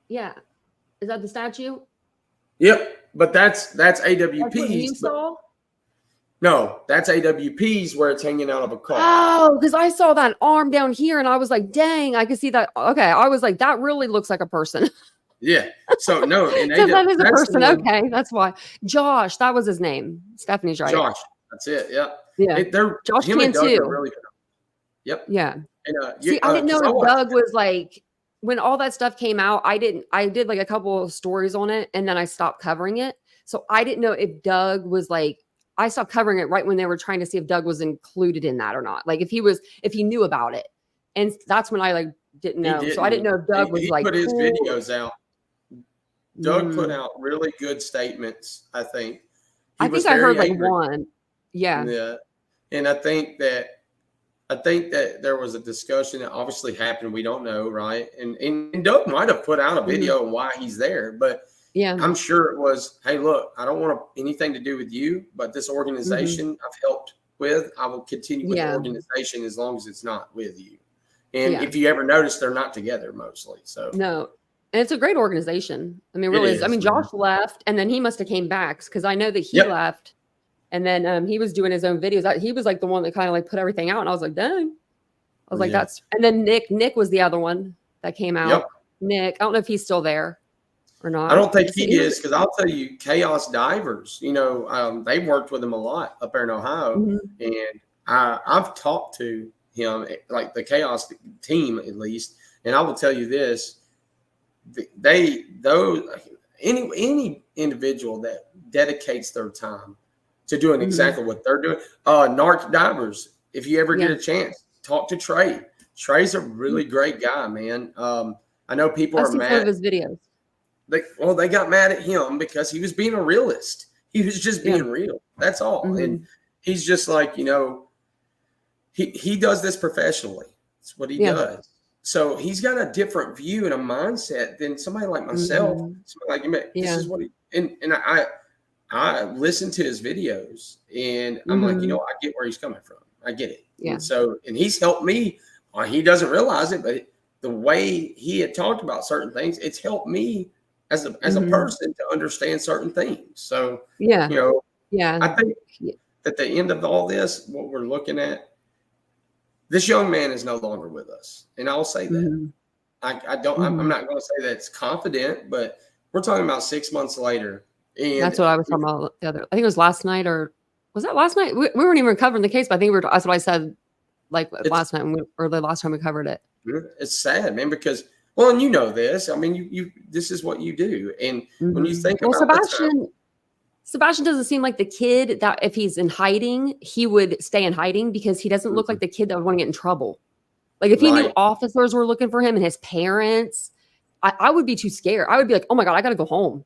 Yeah. Is that the statue? Yep. But that's AWP's. That's what you saw? No, that's AWP's where it's hanging out of a car. Oh, because I saw that arm down here and I was like, dang, I could see that. Okay. I was like, that really looks like a person. Yeah. So no, that is a person. Okay, that's why. Josh, that was his name. Stephanie's right. Josh, that's it. Yeah. Yeah. Josh can too. Really good. Yep. Yeah. And, see, I didn't know if Doug was like when all that stuff came out. I did like a couple of stories on it, and then I stopped covering it. So I didn't know if Doug was like. I stopped covering it right when they were trying to see if Doug was included in that or not. Like if he knew about it, and that's when I didn't know. So I didn't know if Doug was like put his videos out. Doug put out really good statements, I think. I think I heard like one. Yeah. Yeah. And I think that there was a discussion that obviously happened. We don't know, right? And Doug might have put out a video on why he's there, but yeah, I'm sure it was, hey, look, I don't want anything to do with you, but this organization I've helped with, I will continue with the organization as long as it's not with you. And if you ever notice, they're not together mostly. So no. And it's a great organization. I mean, really is. I mean, Josh left and then he must have came back because I know that he left And then he was doing his own videos. He was like the one that kind of like put everything out. And I was like, dang. I was like, that's, and then Nick was the other one that came out. Yep. Nick, I don't know if he's still there or not. I don't think he is, because I'll tell you, Chaos Divers, they worked with him a lot up there in Ohio. And I've talked to him, like the Chaos team at least, and I will tell you this: any individual that dedicates their time to doing exactly what they're doing, Narc Divers, if you ever get a chance, talk to Trey. Trey's a really great guy, man. I know people are mad. Of his videos. They got mad at him because he was being a realist. He was just being real. That's all. And he's just like, he does this professionally. That's what he does. So he's got a different view and a mindset than somebody like myself. Somebody like you, this is what and I listen to his videos, and I'm like, I get where he's coming from. I get it. Yeah. And he's helped me. He doesn't realize it, but the way he had talked about certain things, it's helped me as a person to understand certain things. So I think at the end of all this, what we're looking at, this young man is no longer with us, and I'll say that. I'm not going to say that's confident, but we're talking about 6 months later. And that's what I was talking about the other. I think it was last night, or was that last night? We weren't even covering the case, but I think that's what I said. Like last night, or the last time we covered it. It's sad, man, because and you know this. I mean, you this is what you do, and when you think about Sebastian doesn't seem like the kid that if he's in hiding, he would stay in hiding, because he doesn't look like the kid that would want to get in trouble. Like if he knew officers were looking for him and his parents, I would be too scared. I would be like, oh my God, I got to go home.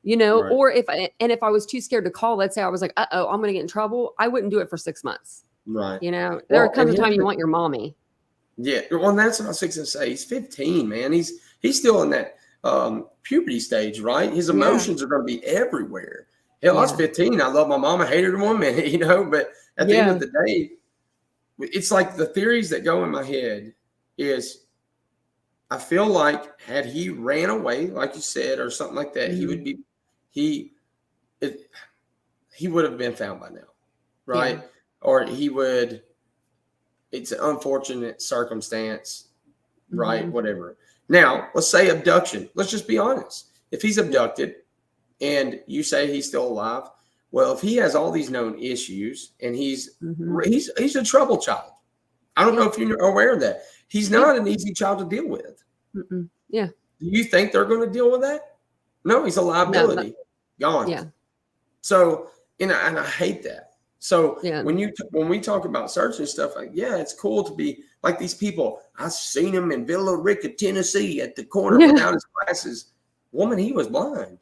Or if I was too scared to call, let's say I was like, I'm going to get in trouble, I wouldn't do it for 6 months. Right. There comes a time you want your mommy. Yeah. Well, that's what I was fixing to say. He's 15, man. He's still in that puberty stage, right? His emotions are going to be everywhere. Hell, I was 15. I love my mom. I hated her 1 minute, but at the end of the day, it's like the theories that go in my head is, I feel like had he ran away, like you said, or something like that, he would have been found by now. Right. Yeah. Or it's an unfortunate circumstance, right? Whatever. Now, let's say abduction. Let's just be honest. If he's abducted and you say he's still alive, well, if he has all these known issues and he's a trouble child. I don't know if you're aware of that. He's not an easy child to deal with. Yeah. Do you think they're going to deal with that? No, he's a liability. Gone. Yeah. So, and I hate that. So when we talk about searching stuff, like, it's cool to be like these people. I've seen him in Villa Rica, Tennessee, at the corner without his glasses. Woman, he was blind.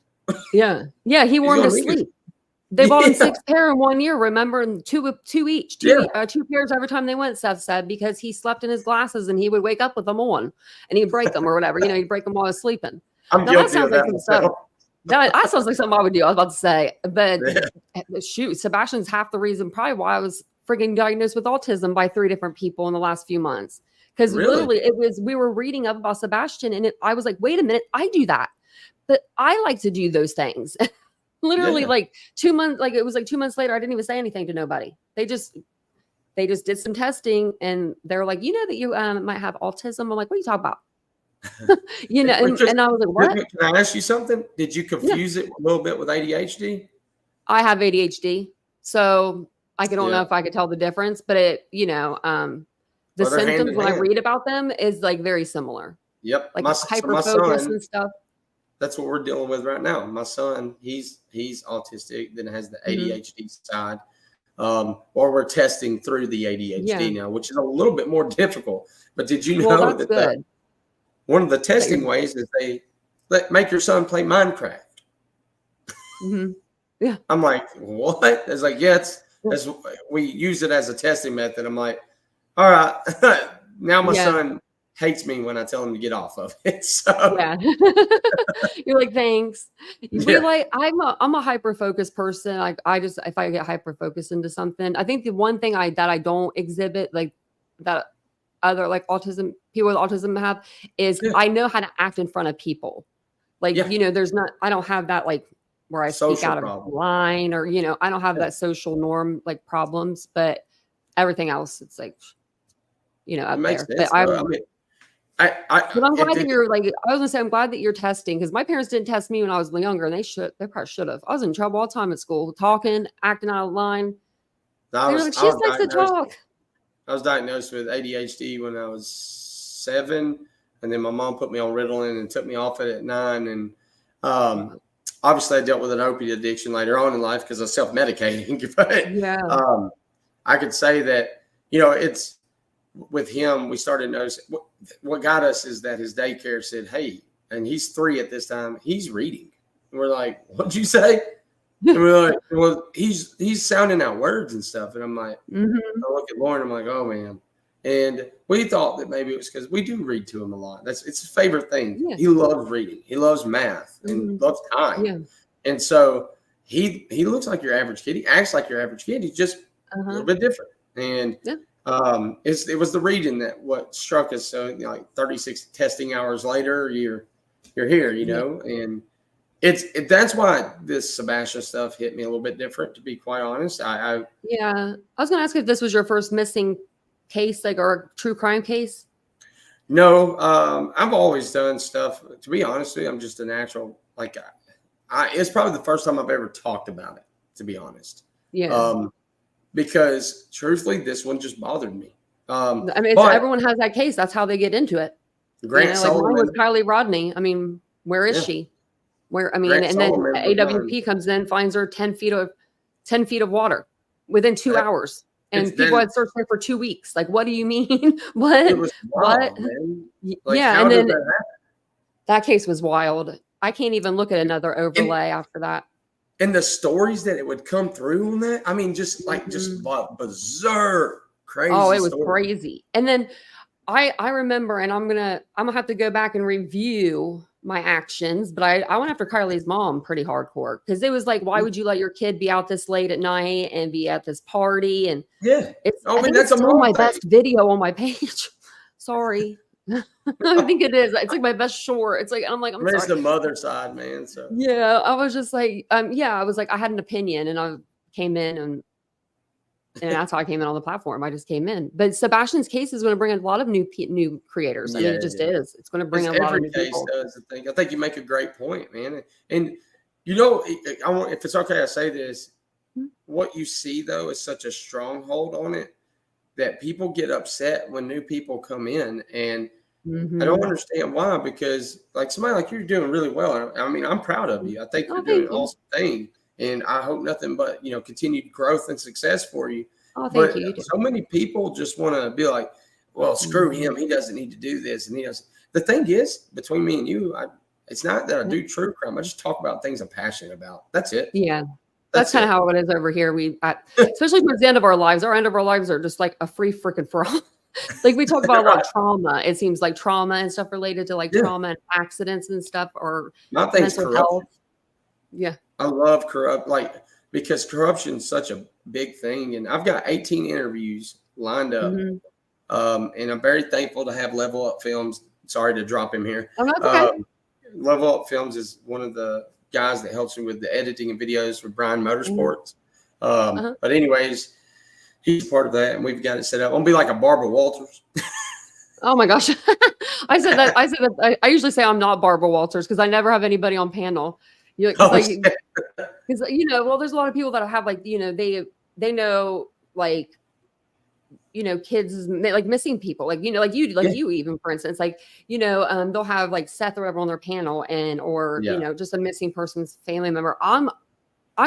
Yeah. He wore him to sleep. They bought him 6 pair in 1 year. Remember, and two each, two pairs every time they went. Seth said, because he slept in his glasses and he would wake up with them on, and he'd break them or whatever. He'd break them while he was sleeping. That sounds like that sounds like something I would do. I was about to say, but shoot, Sebastian's half the reason probably why I was frigging diagnosed with autism by 3 different people in the last few months. Because literally, we were reading up about Sebastian, and I was like, wait a minute, I do that, but I like to do those things. Literally, like 2 months, like it was like 2 months later, I didn't even say anything to nobody. They just did some testing, and they're like, that you might have autism. I'm like, what are you talking about? And I was like, what? Can I ask you something? Did you confuse it a little bit with ADHD? I have ADHD, so I don't know if I could tell the difference, but the symptoms when I read about them is like very similar. Yep. Like hyperfocus and stuff. That's what we're dealing with right now. My son, he's autistic, then has the ADHD side. Or we're testing through the ADHD now, which is a little bit more difficult. But did you know that one of the testing ways is they make your son play Minecraft? Yeah. I'm like, what? It's like, we use it as a testing method. I'm like, all right, now my son hates me when I tell him to get off of it. So you're like, thanks. I'm a hyper focused person. I just, if I get hyper focused into something, I think the one thing that I don't exhibit, like that other like people with autism have, is I know how to act in front of people. Like, I don't have that like where I speak social out of problem. line or, I don't have that social norm like problems, but everything else, it's like, It up makes there. But sense, though. I mean, but I'm glad that it, you're like, I was gonna say, I'm glad that you're testing because my parents didn't test me when I was younger, and they probably should have. I was in trouble all the time at school, talking, acting out of line. They were like, she I just was likes to diagnosed. talk. I was diagnosed with ADHD when I was 7, and then my mom put me on Ritalin and took me off it at 9. And obviously, I dealt with an opiate addiction later on in life because I was self-medicating. But Yeah. I could say that it's with him. We started noticing what got us is that his daycare said, "Hey," and he's 3 at this time. He's reading. And we're like, "What'd you say?" And we're like, "Well, he's sounding out words and stuff." And I'm like, I look at Lauren, I'm like, oh man. And we thought that maybe it was because we do read to him a lot. It's his favorite thing. Yeah. He loves reading. He loves math and loves time. Yeah. And so he looks like your average kid. He acts like your average kid. He's just a little bit different. And it was the reading that what struck us. So like 36 testing hours later, you're here, and that's why this Sebastian stuff hit me a little bit different, to be quite honest. I was gonna ask if this was your first missing case, like, or a true crime case. No, I've always done stuff. To be honest with you, I'm just a natural. Like, it's probably the first time I've ever talked about it. To be honest, because truthfully, this one just bothered me. I mean, everyone has that case. That's how they get into it. Grant Sullivan, mine was Kylie Rodney. I mean, where is she? Where, I mean, Grant and then Sullivan AWP comes in, finds her 10 feet of water within 2 hours. And people had searched her for 2 weeks. Like, what do you mean? What? It was wild, man. Like, and then that case was wild. I can't even look at another overlay after that. And the stories that it would come through on that, I mean, just berserk, crazy. Oh, it was crazy. And then I remember, and I'm gonna have to go back and review my actions, but I went after Carly's mom pretty hardcore because it was like, why would you let your kid be out this late at night and be at this party? And I think that's still my best video on my page. Sorry. I think it is. It's like my best short. It's like, I'm like, I'm There's sorry. the mother side, man. So yeah, I was just like, I was like, I had an opinion, and I came in, and that's how I came in on the platform. I just came in. But Sebastian's case is going to bring a lot of new creators. I mean, it just is. It's going to bring a lot of new people. I think you make a great point, man. And if it's okay, I say this. What you see though is such a stronghold on it that people get upset when new people come in, and I don't understand why. Because like somebody like you're doing really well. I mean, I'm proud of you. I think you're doing an awesome thing. And I hope nothing but, continued growth and success for you. Oh, thank you. So many people just want to be like, well, screw him. He doesn't need to do this. And he does. The thing is, between me and you, it's not that I do true crime. I just talk about things I'm passionate about. That's it. Yeah. That's kind of how it is over here. Especially towards the end of our lives, our end of our lives are just like a free freaking for all. Like we talk about a lot of trauma. It seems like trauma and stuff related to like trauma and accidents and stuff, or mental health. Yeah. I love because corruption is such a big thing. And I've got 18 interviews lined up. And I'm very thankful to have Level Up Films. Sorry to drop him here. Oh, that's okay. Level Up Films is one of the guys that helps me with the editing and videos for Brian Motorsports. But anyways, he's part of that. And we've got it set up. I'm going to be like a Barbara Walters. Oh my gosh. I said that. I usually say I'm not Barbara Walters because I never have anybody on panel. Because there's a lot of people that have like, they know like, kids like missing people, like, you even, for instance, like, they'll have like Seth or whatever on their panel or just a missing person's family member. I'm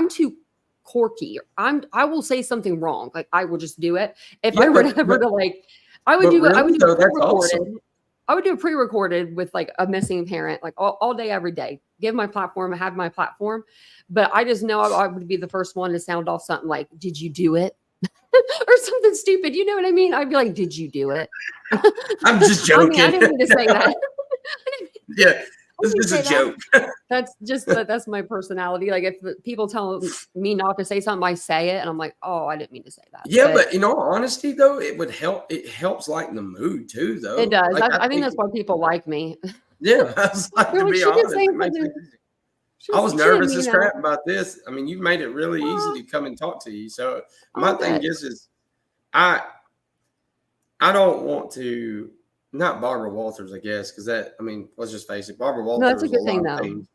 too quirky. I will say something wrong. Like I will just do it. If I were ever to like, I would do pre-recorded. I would do a pre-recorded with like a missing parent, like all day, every day. Give my platform, have my platform. But I just know I would be the first one to sound off something like, did you do it? Or something stupid. You know what I mean? I'd be like, did you do it? I'm just joking. I didn't mean to say that. Yeah. This is a joke. That's my personality. Like if people tell me not to say something, I say it, and I'm like, oh, I didn't mean to say that. Yeah, but in all honesty, though, it would help. It helps lighten the mood too, though. It does. Like, I think that's why people like me. Yeah, I was like, to be honest, I was Just nervous Jim, as crap about this. I mean, you've made it really easy to come and talk to you. So my thing is I don't want to, not Barbara Walters, I guess, because let's just face it, Barbara No, that's Walters a is a good thing, lot of though. things.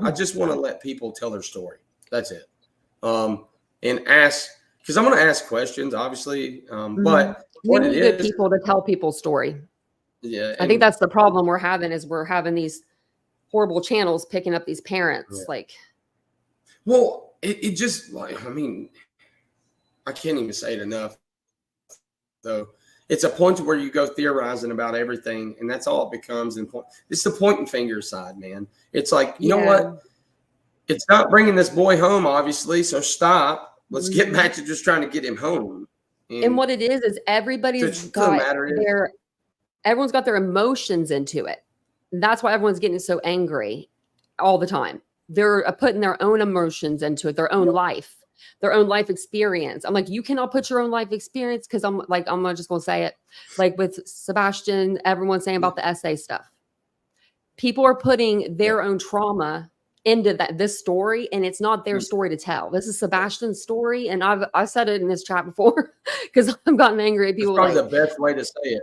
I just want to let people tell their story. That's it. And ask, because I'm going to ask questions, obviously. But we what it need good is, people to tell people's story. yeah, I think that's the problem we're having these horrible channels picking up these parents. Like, well, it just like, I can't even say it enough. So it's a point where you go theorizing about everything, and that's all it becomes. And it's the pointing finger side, man. It's like, you know what? It's not bringing this boy home, obviously. So stop. Let's get back to just trying to get him home. And what it is everybody's got everyone's got their emotions into it. That's why everyone's getting so angry all the time. They're putting their own emotions into it, their own life, their own life experience. I'm like, you cannot put your own life experience, because I'm just going to say it. Like with Sebastian, everyone's saying about the essay stuff. People are putting their own trauma into this story, and it's not their story to tell. This is Sebastian's story, and I've said it in this chat before because I've gotten angry at people. That's probably the best way to say it.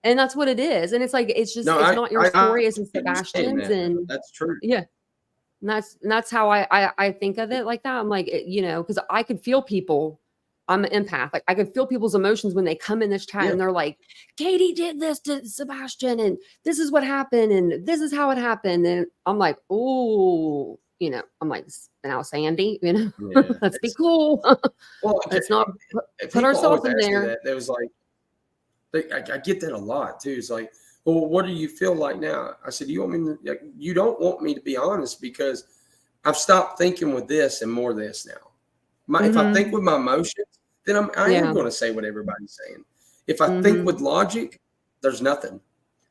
And that's what it is. And it's like, it's not your story, it's Sebastian's. And that's true. Yeah. And that's how I think of it like that. I'm like, because I could feel people. I'm an empath. Like, I could feel people's emotions when they come in this chat and they're like, Katie did this to Sebastian, and this is what happened, and this is how it happened. And I'm like, oh, I'm like, now Sandy, let's be cool. Well, let's not put ourselves in there. There was like, I get that a lot too. It's like, well, what do you feel like now? I said, you don't want me to be honest, because I've stopped thinking with this and more this now. If I think with my emotions, then I am going to say what everybody's saying. If I think with logic, there's nothing.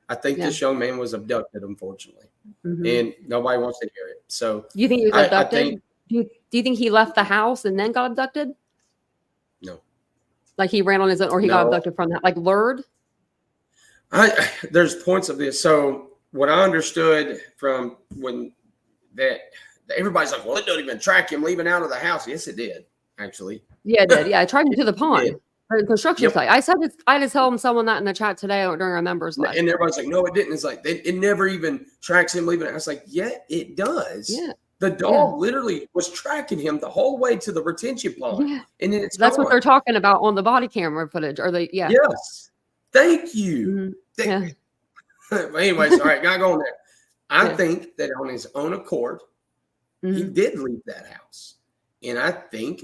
I think this young man was abducted, unfortunately, and nobody wants to hear it. So you think he was abducted? Do you think he left the house and then got abducted? No. Like he ran on his own, or he got abducted from that, like lured? There's points of this. So what I understood from when that everybody's like, well, it don't even track him leaving out of the house. Yes, it did, actually. Yeah, it did. Yeah, I tracked him to the pond. Construction site. I just told someone that in the chat today during our members live. And everybody's like, no, it didn't. It's like, it never even tracks him leaving. I was like, yeah, it does. Yeah. The dog literally was tracking him the whole way to the retention pond. Yeah. And then that's what they're talking about on the body camera footage. Or Yes. Thank you. Yeah. Anyways, all right, gotta go on there. I think that on his own accord, he did leave that house. And I think,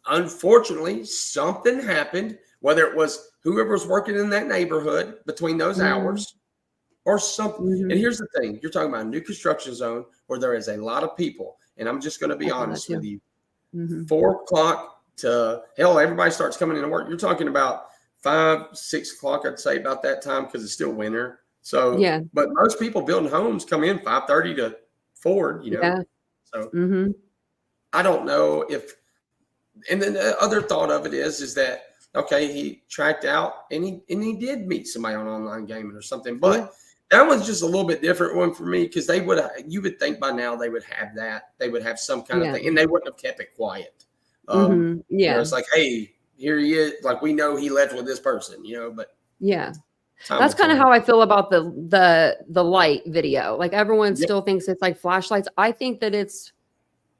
unfortunately, something happened, whether it was whoever was working in that neighborhood between those hours or something. And here's the thing. You're talking about a new construction zone where there is a lot of people. And I'm just going to be honest with you. 4 o'clock to, hell, everybody starts coming into work. You're talking about 5, 6 o'clock, I'd say, about that time, because it's still winter. So, but most people building homes come in 5:30 to 4, So I don't know if, and then the other thought of it is that, okay, he tracked out and he did meet somebody on online gaming or something, but that was just a little bit different one for me, because you would think by now they would have that, they would have some kind of thing, and they wouldn't have kept it quiet. It's like, hey, here he is. Like, we know he left with this person, but that's kind of how I feel about the light video. Like, everyone still thinks it's like flashlights. I think that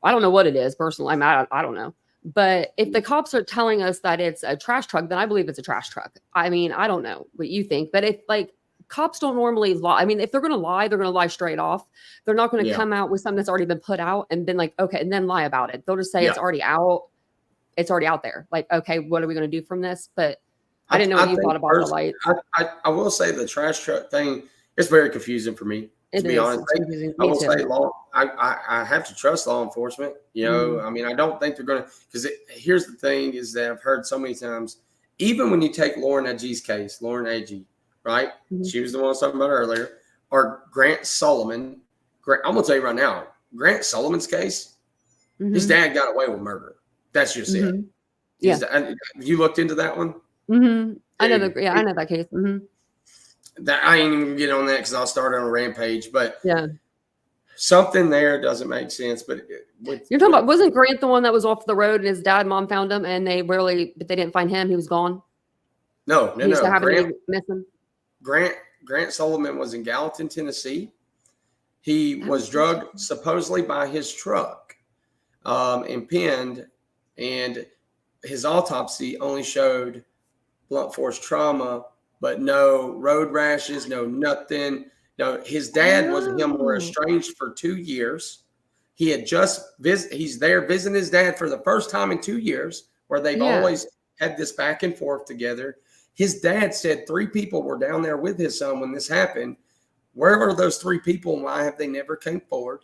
I don't know what it is personally. I don't know. But if the cops are telling us that it's a trash truck, then I believe it's a trash truck. I mean, I don't know what you think, but if cops don't normally lie. I mean, if they're going to lie, they're going to lie straight off. They're not going to come out with something that's already been put out and been like, okay, and then lie about it. They'll just say it's already out. It's already out there. Like, okay, what are we going to do from this? But I didn't know what you thought about the light. I will say the trash truck thing is very confusing for me. To be honest, I will say I have to trust law enforcement. I mean, I don't think they're going to, because here's the thing is that I've heard so many times, even when you take Lauren Agee's case, Lauren Agee, right? She was the one I was talking about earlier, or Grant Solomon. I'm going to tell you right now, Grant Solomon's case, his dad got away with murder. That's just it. You looked into that one? I know that case. That I ain't even get on that because I'll start on a rampage. But something there doesn't make sense. But you're talking about, wasn't Grant the one that was off the road and his dad and mom found him and but they didn't find him. He was gone. No. Grant Solomon was in Gallatin, Tennessee. He was drugged supposedly by his truck, and pinned, and his autopsy only showed blunt force trauma, but no road rashes, no nothing. No, his dad and him were estranged for 2 years. He had he's there visiting his dad for the first time in 2 years, where they've always had this back and forth together. His dad said 3 people were down there with his son when this happened. Where are those 3 people and why have they never came forward?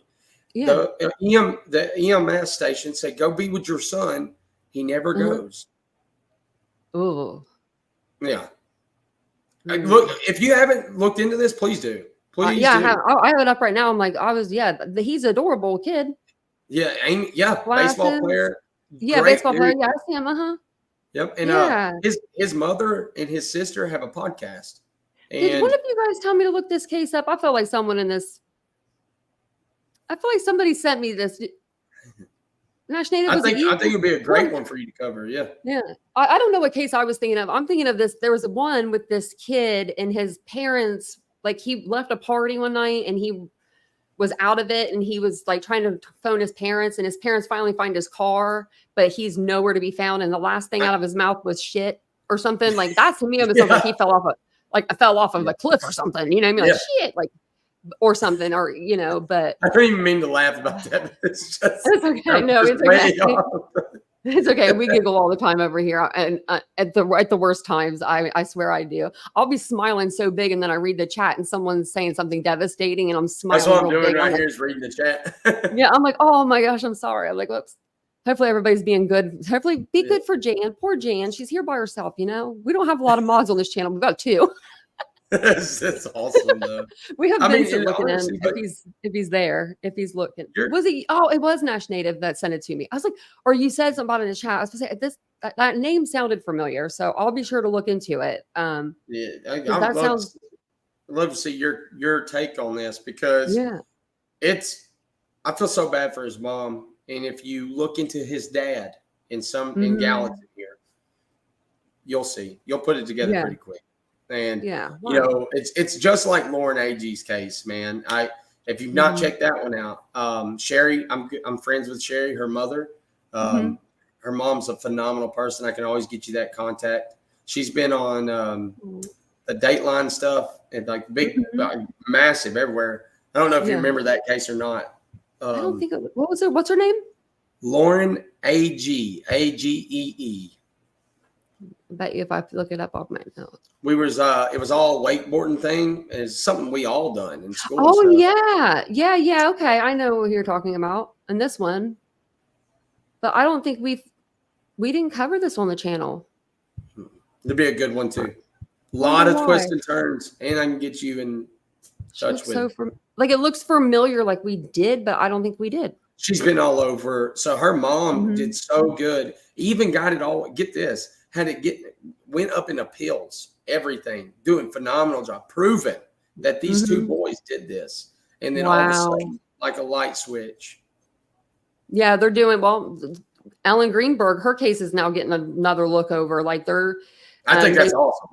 Yeah. The EMS station said, go be with your son. He never goes. Oh. Yeah. Look, if you haven't looked into this, please do. Please do. I have it up right now. I'm like, he's an adorable kid. Yeah. Baseball player. Yeah, baseball player. Yeah, I see him. Yep. And his mother and his sister have a podcast. Did one of you guys tell me to look this case up? I feel like somebody sent me this. Nash Native. I think it'd be a great one for you to cover. Yeah. Yeah. I don't know what case I was thinking of. I'm thinking of this. There was one with this kid and his parents, like he left a party one night and he was out of it and he was like trying to phone his parents and his parents finally find his car, but he's nowhere to be found. And the last thing out of his mouth was shit or something. Like that to me, it was like he fell off of a cliff or something, you know what I mean? Like shit, like, or something, or, you know, but I don't even mean to laugh about that. It's okay. No, it's okay. It's okay. We giggle all the time over here. And at the worst times, I swear I do. I'll be smiling so big and then I read the chat and someone's saying something devastating and I'm smiling. That's what I'm doing right here is reading the chat. Yeah. I'm like, oh my gosh, I'm sorry. I'm like, whoops. Hopefully everybody's being good. Hopefully be good for Jan. Poor Jan. She's here by herself, you know? We don't have a lot of mods on this channel. We've got 2. That's awesome though. We have Vincent looking in if he's there, if he's looking. Was he? Oh, it was Nash Native that sent it to me. I was like, or you said something about it in the chat. I was gonna say that name sounded familiar, so I'll be sure to look into it. I'd love to see your take on this because I feel so bad for his mom. And if you look into his dad in Gallatin here, you'll put it together pretty quick. And you know, it's just like Lauren Agee's case, man. If you've not checked that one out, Sherry, I'm friends with Sherry, her mother. Her mom's a phenomenal person. I can always get you that contact. She's been on the Dateline stuff and like big, massive everywhere. I don't know if you remember that case or not. I don't think what's her name? Lauren Agee, Agee. I bet you if I look it up, I might know. It was all wakeboarding thing. It's something we all done in school. Oh, so. Yeah. Okay. I know what you're talking about in this one. But I don't think we didn't cover this on the channel. It'd be a good one too. A lot of twists and turns, and I can get you in touch with. It looks familiar, like we did, but I don't think we did. She's been all over. So her mom did so good. Even got it all. Get this. Went up in appeals. Everything. Doing phenomenal job. Proving that these 2 boys did this. And then all of a sudden, like a light switch. Yeah, they're doing well. Ellen Greenberg, her case is now getting another look over. Like they're. I think that's awesome.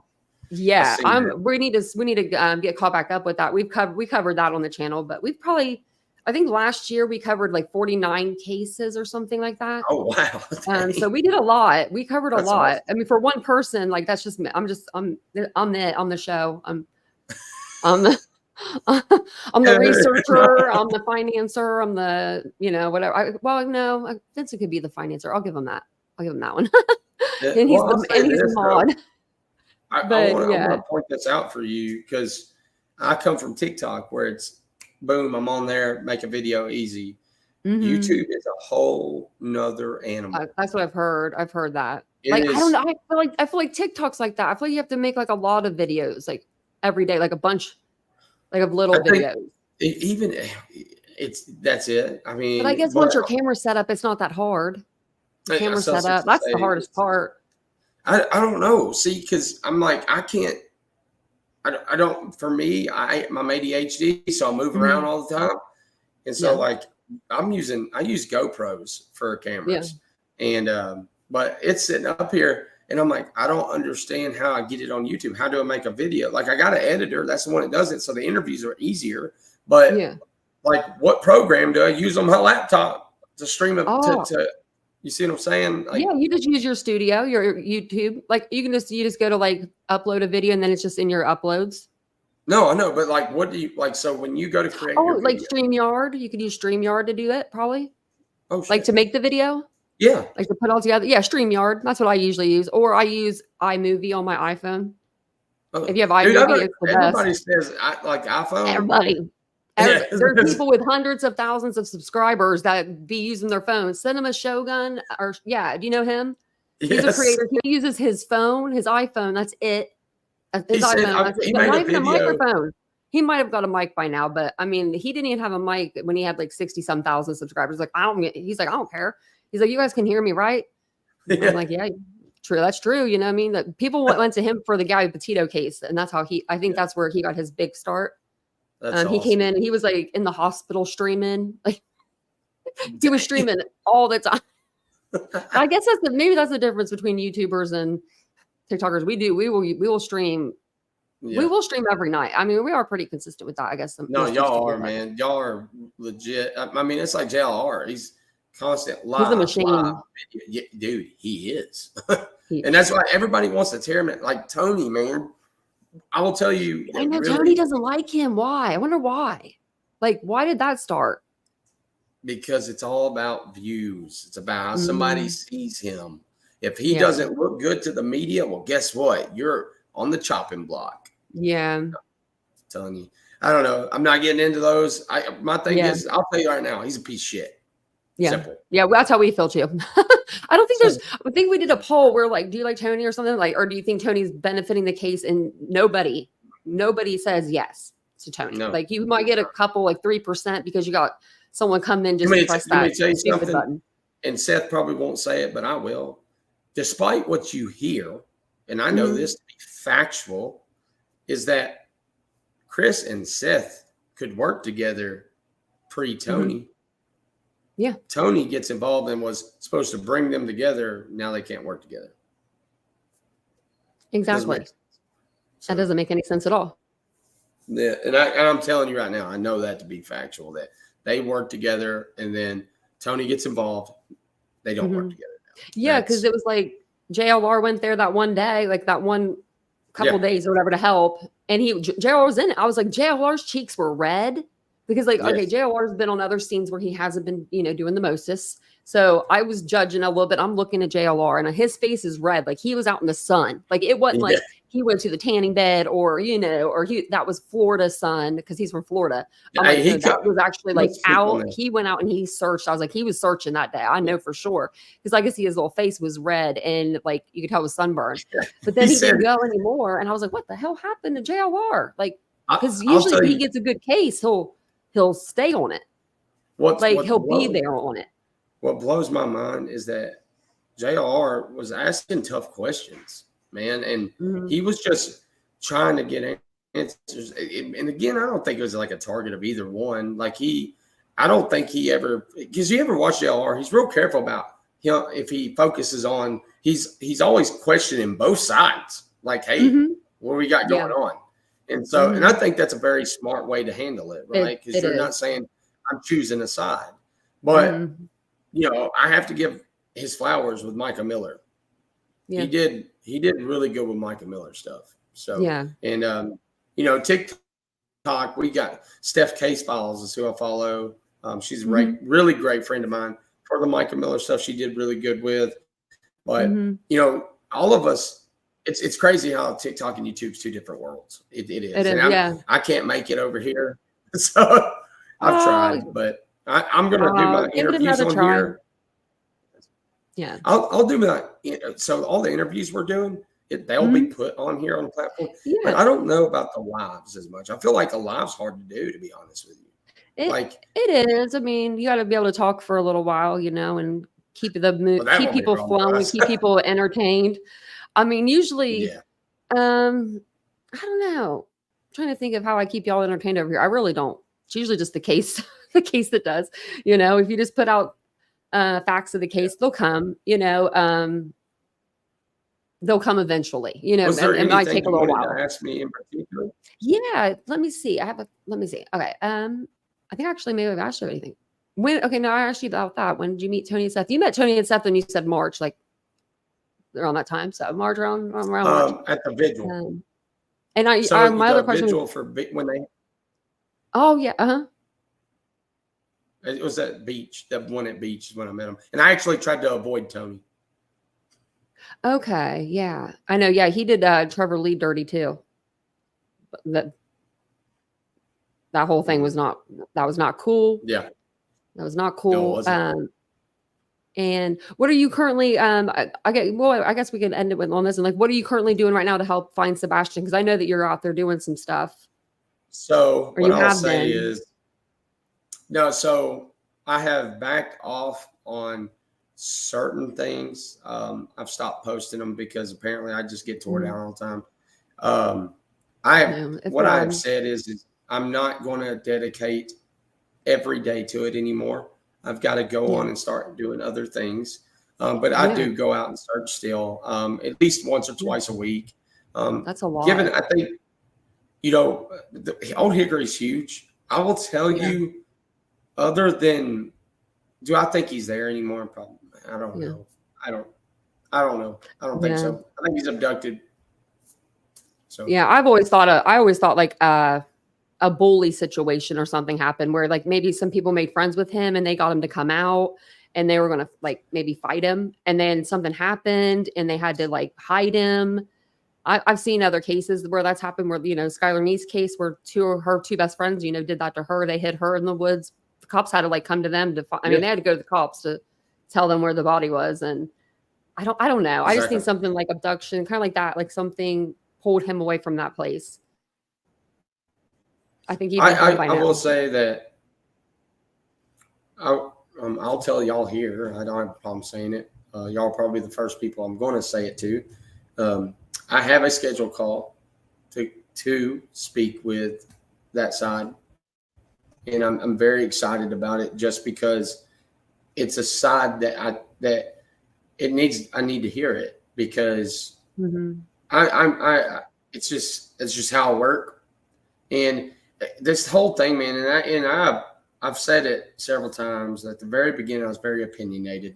Yeah, we need to get caught back up with that. We covered that on the channel, but we've probably, I think last year we covered like 49 cases or something like that. Oh wow! So we did a lot. We covered a lot. Awesome. I mean, for one person, like that's just me. I'm on the show. I'm the researcher. I'm the financer. I'm the whatever. Vincent could be the financer. I'll give him that. I'll give him that one. And he's the mod. I want to point this out for you because I come from TikTok where it's boom, I'm on there, make a video easy. YouTube is a whole nother animal. That's what I've heard. I've heard that. I don't know. I feel like TikTok's like that. I feel like you have to make like a lot of videos, like every day, like a bunch, like of little videos. That's it. I mean, but I guess once your camera's set up, it's not that hard. Camera set up. That's the hardest part. I don't know. See, because I'm like, I can't. I don't. For me, I'm ADHD, so I move around all the time. And so like I use GoPros for cameras, and but it's sitting up here, and I'm like, I don't understand how I get it on YouTube. How do I make a video? Like I got an editor, that's the one that does it, so the interviews are easier. But like, what program do I use on my laptop to stream it to you see what I'm saying? Like, you just use your studio, your YouTube. Like you just go to like upload a video, and then it's just in your uploads. No, I know, but like, what do you like? So when you go to create, like StreamYard, you could use StreamYard to do it, probably. Oh, shit. Like to make the video. Yeah, like to put all together. Yeah, StreamYard. That's what I usually use, or I use iMovie on my iPhone. If you have iMovie, it's the best. Everybody says like iPhone. Everybody. There's people with hundreds of thousands of subscribers that be using their phones. Cinema Shogun, or do you know him? He's a creator. He uses his phone, his iPhone. That's it. His iPhone. That's it. Not even a microphone. He might have got a mic by now, but I mean, he didn't even have a mic when he had like 60-some thousand subscribers. Like he's like, I don't care. He's like, you guys can hear me, right? I'm like, yeah, true. That's true. You know what I mean? That people went to him for the Gabby Petito case, and that's how I think that's where he got his big start. He came in and he was like in the hospital streaming. Like he was streaming all the time. I guess maybe that's the difference between YouTubers and TikTokers. We will stream. Yeah. We will stream every night. I mean, we are pretty consistent with that, I guess. No, y'all are, man. Y'all are legit. I mean, it's like JLR. He's constant live. He's a machine. Live. Yeah, dude, he is. And that's why everybody wants to tear him. Like Tony, man. I will tell you. I know Tony doesn't like him. Why? I wonder why. Like, why did that start? Because it's all about views. It's about how somebody sees him. If he doesn't look good to the media, well, guess what? You're on the chopping block. Yeah. I'm telling you. I don't know. I'm not getting into those. My thing is, I'll tell you right now, he's a piece of shit. Yeah. Simple. Yeah, well, that's how we feel too. I don't think I think we did a poll where like, do you like Tony or something? Like, or do you think Tony's benefiting the case? And nobody says yes to Tony. No. Like you might get a couple, like 3%, because you got someone come in just to press that stupid button. And Seth probably won't say it, but I will. Despite what you hear, and I know this to be factual, is that Chris and Seth could work together pre-Tony. Yeah. Tony gets involved and was supposed to bring them together. Now they can't work together. Exactly. That doesn't make any sense at all. Yeah, and I'm telling you right now, I know that to be factual, that they work together and then Tony gets involved. They don't work together now. Yeah, because it was like JLR went there that one day, like that one couple days or whatever to help. And JLR was in it. I was like, JLR's cheeks were red. Because okay, JLR's been on other scenes where he hasn't been, doing the mostest. So I was judging a little bit. I'm looking at JLR and his face is red. Like he was out in the sun. Like it wasn't like he went to the tanning bed or that was Florida sun because he's from Florida. That was actually like out. He went out and he searched. I was like, he was searching that day. I know for sure. Because I could see his little face was red and like you could tell it was sunburned. But then he didn't go anymore. And I was like, what the hell happened to JLR? Like, because usually if he gets a good case, he'll stay on it. He'll be there on it. What blows my mind is that JR was asking tough questions, man. And he was just trying to get answers. And again, I don't think it was like a target of either one. I don't think he ever, because you ever watch JR, he's real careful about if he focuses on, he's always questioning both sides. Like, hey, what we got going on? And so, and I think that's a very smart way to handle it, right? Because you're not saying I'm choosing a side. But, I have to give his flowers with Micah Miller. Yeah. He did really good with Micah Miller stuff. So, and, TikTok, we got Steph Case Files is who I follow. She's a really great friend of mine. For the Micah Miller stuff, she did really good with. But, all of us, it's crazy how TikTok and YouTube's two different worlds. It is. I can't make it over here. So I've tried, but I'm going to do my interviews on here. Yeah. I'll do my, so all the interviews we're doing, they'll be put on here on the platform. Yeah. But I don't know about the lives as much. I feel like a live's hard to do, to be honest with you. It is. I mean, you got to be able to talk for a little while, and keep keep people flowing, keep people entertained. I mean, usually, I don't know. I'm trying to think of how I keep y'all entertained over here. I really don't It's usually just the case, the case that does, if you just put out facts of the case, they'll come, they'll come eventually, Was there it might anything take a you little wanted while. to ask me in particular? Yeah. Let me see. Let me see. Okay. I think actually maybe I've asked you anything. Okay. No, I asked you about that. When did you meet Tony and Seth? You met Tony and Seth and you said March, like around that time. So March, around March. At the vigil. And my the other question vigil for when they. Oh yeah. It was at beach. That one at beach is when I met him, and I actually tried to avoid Tony. Okay. Yeah, I know. Yeah, he did Trevor Lee dirty too. That whole thing was not cool. Yeah, that was not no, it cool. wasn't. And what are you currently? I guess we can end it with on this. And like, what are you currently doing right now to help find Sebastian? Because I know that you're out there doing some stuff. So Or what you I'll have say been. is, no. So I have backed off on certain things. I've stopped posting them because apparently I just get tore down all the time. What I have said is I'm not going to dedicate every day to it anymore. I've got to go on and start doing other things. But I do go out and search still, at least once or twice a week. That's a lot. Given, I think, the Old Hickory's huge. I will tell you, other than, do I think he's there anymore? Probably. I don't know. I don't know. I don't think so. I think he's abducted. So yeah, I always thought like a bully situation or something happened where like maybe some people made friends with him and they got him to come out and they were going to like maybe fight him. And then something happened and they had to like hide him. I've seen other cases where that's happened where, Skylar Nee's case where her two best friends, did that to her. They hid her in the woods. The cops had to like come to them to find, they had to go to the cops to tell them where the body was. And I don't know. Exactly. I just think something like abduction, kind of like that, like something pulled him away from that place. I think I will say that I'll tell y'all here. I don't have a problem saying it. Y'all are probably the first people I'm going to say it to. I have a scheduled call to speak with that side, and I'm very excited about it just because it's a side that I need to hear it because it's just how I work. And this whole thing, man, and I've said it several times. At the very beginning, I was very opinionated,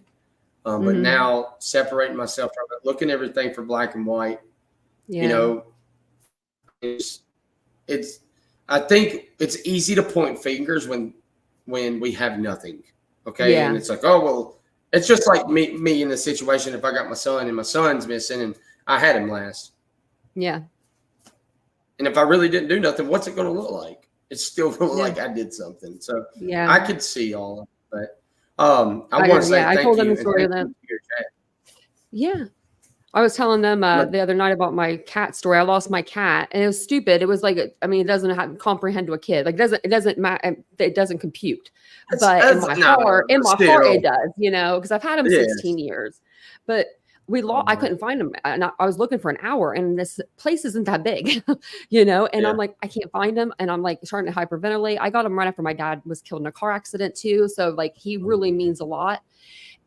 but now separating myself from it, looking at everything for black and white, it's. I think it's easy to point fingers when we have nothing, okay? Yeah. And it's like, oh well, it's just like me in the situation. If I got my son and my son's missing, and I had him last, yeah. And if I really didn't do nothing, what's it going to look like? It's still going to look like I did something. So I could see all of it. But I want to say thank you. I told them the story of that. Yeah. I was telling them the other night about my cat story. I lost my cat and it was stupid. It was like, it doesn't comprehend to a kid. Like it doesn't compute. But in my heart it does, because I've had him 16 years. But I couldn't find him. And I was looking for an hour and this place isn't that big, and I'm like, I can't find him. And I'm like starting to hyperventilate. I got him right after my dad was killed in a car accident too. So like, he really means a lot.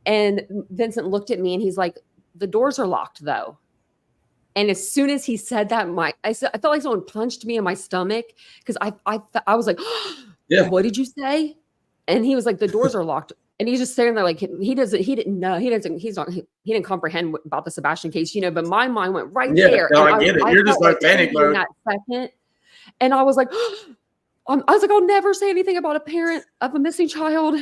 And Vincent looked at me and he's like, the doors are locked though. And as soon as he said that, I felt like someone punched me in my stomach because I was like, what did you say? And he was like, the doors are locked. And he's just sitting there like he didn't comprehend about the Sebastian case, but my mind went right there. No, and I get it. You're just like panic mode. In that second. And I was like, I'll never say anything about a parent of a missing child.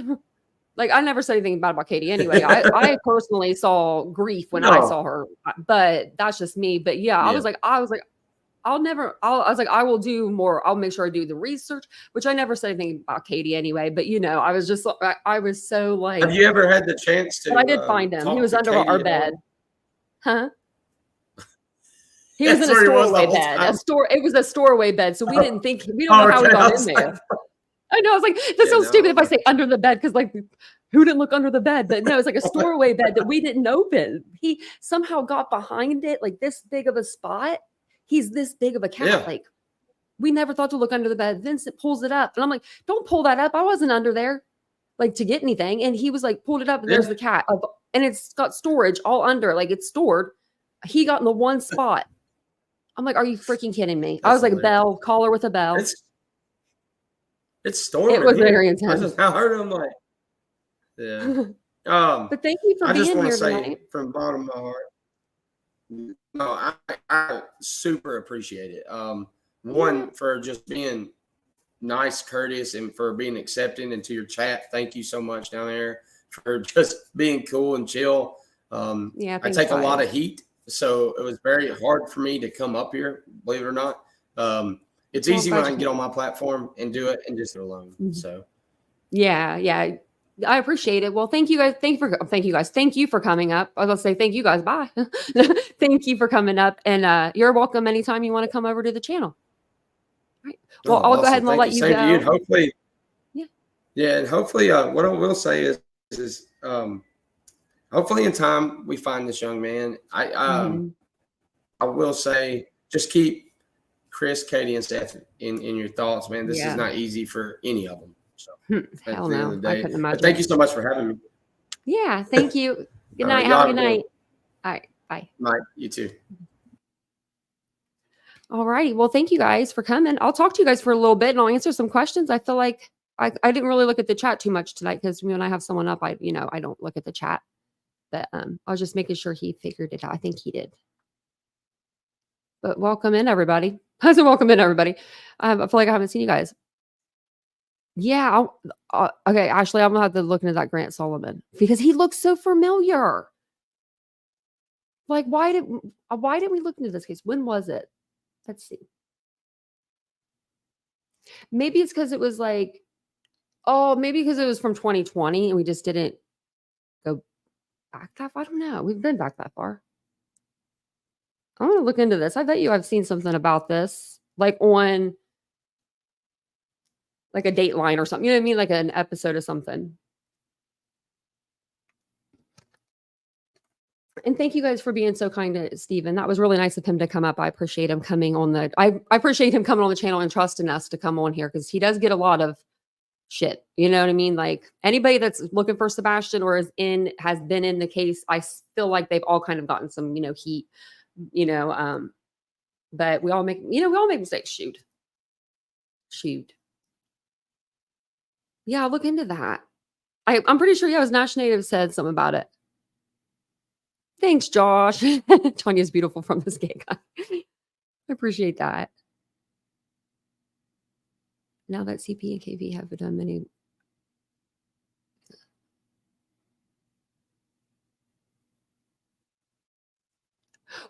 Like I never said anything bad about Katie anyway. I personally saw grief when I saw her, but that's just me. But I was like, I will do more. I'll make sure I do the research, which I never said anything about Katie anyway. But I was just, I was so like. Have you ever had the chance to? But I did find him. He was under our bed. Huh? He was in a storeway bed. It was a storeway bed, so we don't know how he got in there. I know. I was like, this sounds stupid if I say under the bed because like, who didn't look under the bed? But no, it's like a storeway bed that we didn't open. He somehow got behind it, like this big of a spot. He's this big of a cat, like We never thought to look under the bed. Vincent pulls it up. And I'm like, don't pull that up. I wasn't under there like to get anything. And he was like, pulled it up and there's the cat. And it's got storage all under, like it's stored. He got in the one spot. I'm like, are you freaking kidding me? I was like, bell, call her with a bell. It's storming. It was very intense. I heard him like, yeah. But thank you for being here tonight. I just want to say from the bottom of my heart, no, I super appreciate it. One, for just being nice, courteous, and for being accepting into your chat. Thank you so much down there for just being cool and chill. I take a lot of heat, so it was very hard for me to come up here, believe it or not. It's easy when I can get on my platform and do it and just get alone. So yeah. I appreciate it. Well, thank you guys. Thank you guys. Thank you for coming up. I was going to say thank you guys. Bye. Thank you for coming up. And you're welcome anytime you want to come over to the channel. All right. Well, I'll go ahead and I'll let you go. And hopefully, and hopefully what I will say is hopefully in time we find this young man. I will say just keep Chris, Katie, and Steph in your thoughts, man. This is not easy for any of them. So hell no, I couldn't imagine. Thank you so much for having me. Yeah, thank you. Good night. Have a good night. All right, bye. Night. You too. All right. Well, thank you guys for coming. I'll talk to you guys for a little bit and I'll answer some questions. I feel like I didn't really look at the chat too much tonight because when I have someone up, I don't look at the chat. But I was just making sure he figured it out. I think he did. But welcome in, everybody. I said welcome in, everybody. I feel like I haven't seen you guys. Yeah. Okay, Ashley, I'm gonna have to look into that Grant Solomon because he looks so familiar. Like, why didn't we look into this case? When was it? Let's see. Maybe it's because it was like, maybe because it was from 2020 and we just didn't go back that far. I don't know. We've been back that far. I'm gonna look into this. I bet you I've seen something about this, like on like a Dateline or something. You know what I mean? Like an episode of something. And thank you guys for being so kind to Steven. That was really nice of him to come up. I appreciate him coming on I appreciate him coming on the channel and trusting us to come on here because he does get a lot of shit. You know what I mean? Like anybody that's looking for Sebastian or has been in the case, I feel like they've all kind of gotten some, heat, but we all make mistakes. Shoot. Yeah, I'll look into that. I'm pretty sure, it was Nash Native said something about it. Thanks, Josh. Tanya's beautiful from this gay guy. I appreciate that. Now that CP and KV have done many.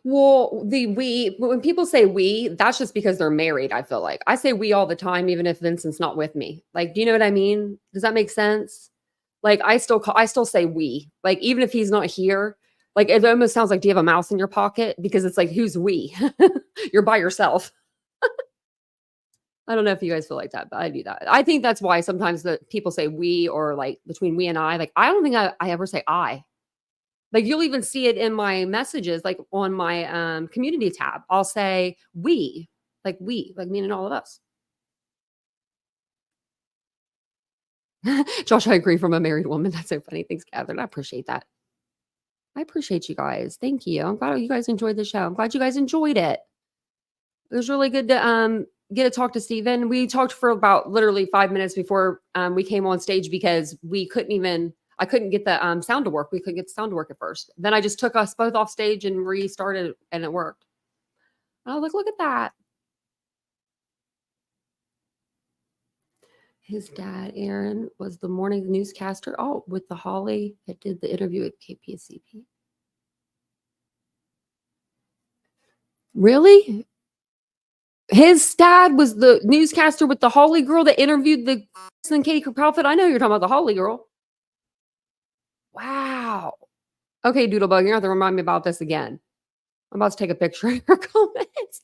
Well, when people say we, that's just because they're married, I feel like. I say we all the time, even if Vincent's not with me. Like, do you know what I mean? Does that make sense? Like, I still say we. Like, even if he's not here, like, it almost sounds like, do you have a mouse in your pocket? Because it's like, who's we? You're by yourself. I don't know if you guys feel like that, but I do that. I think that's why sometimes the people say we or like between we and I. Like, I don't think I ever say I. Like, you'll even see it in my messages, like on my community tab. I'll say we, like meaning all of us. Josh, I agree from a married woman. That's so funny. Thanks, Catherine. I appreciate that. I appreciate you guys. Thank you. I'm glad you guys enjoyed the show. I'm glad you guys enjoyed it. It was really good to get to talk to Steven. We talked for about literally 5 minutes before we came on stage because I couldn't get the sound to work. We couldn't get the sound to work at first. Then I just took us both off stage and restarted and it worked. And I was like, look at that. His dad, Aaron, was the morning newscaster. Oh, with the Holly that did the interview at KPCP. Really? His dad was the newscaster with the Holly girl that interviewed the and Katie Prophet. I know you're talking about the Holly girl. Wow. Okay, Doodlebug, you're going to have to remind me about this again. I'm about to take a picture of your comments.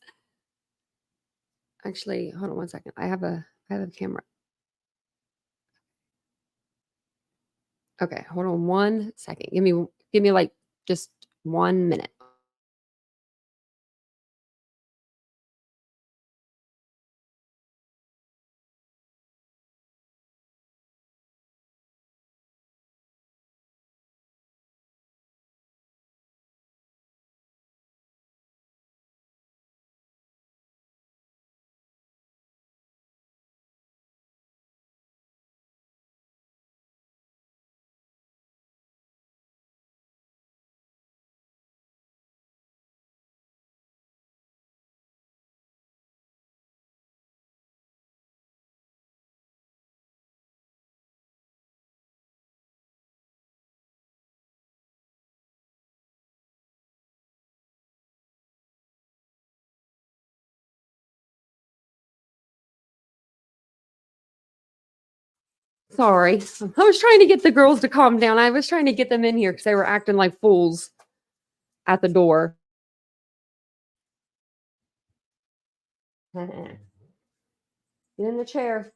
Actually, hold on one second. I have a camera. Okay, hold on one second. Give me like just 1 minute. Sorry. I was trying to get the girls to calm down. I was trying to get them in here because they were acting like fools at the door. Get in the chair.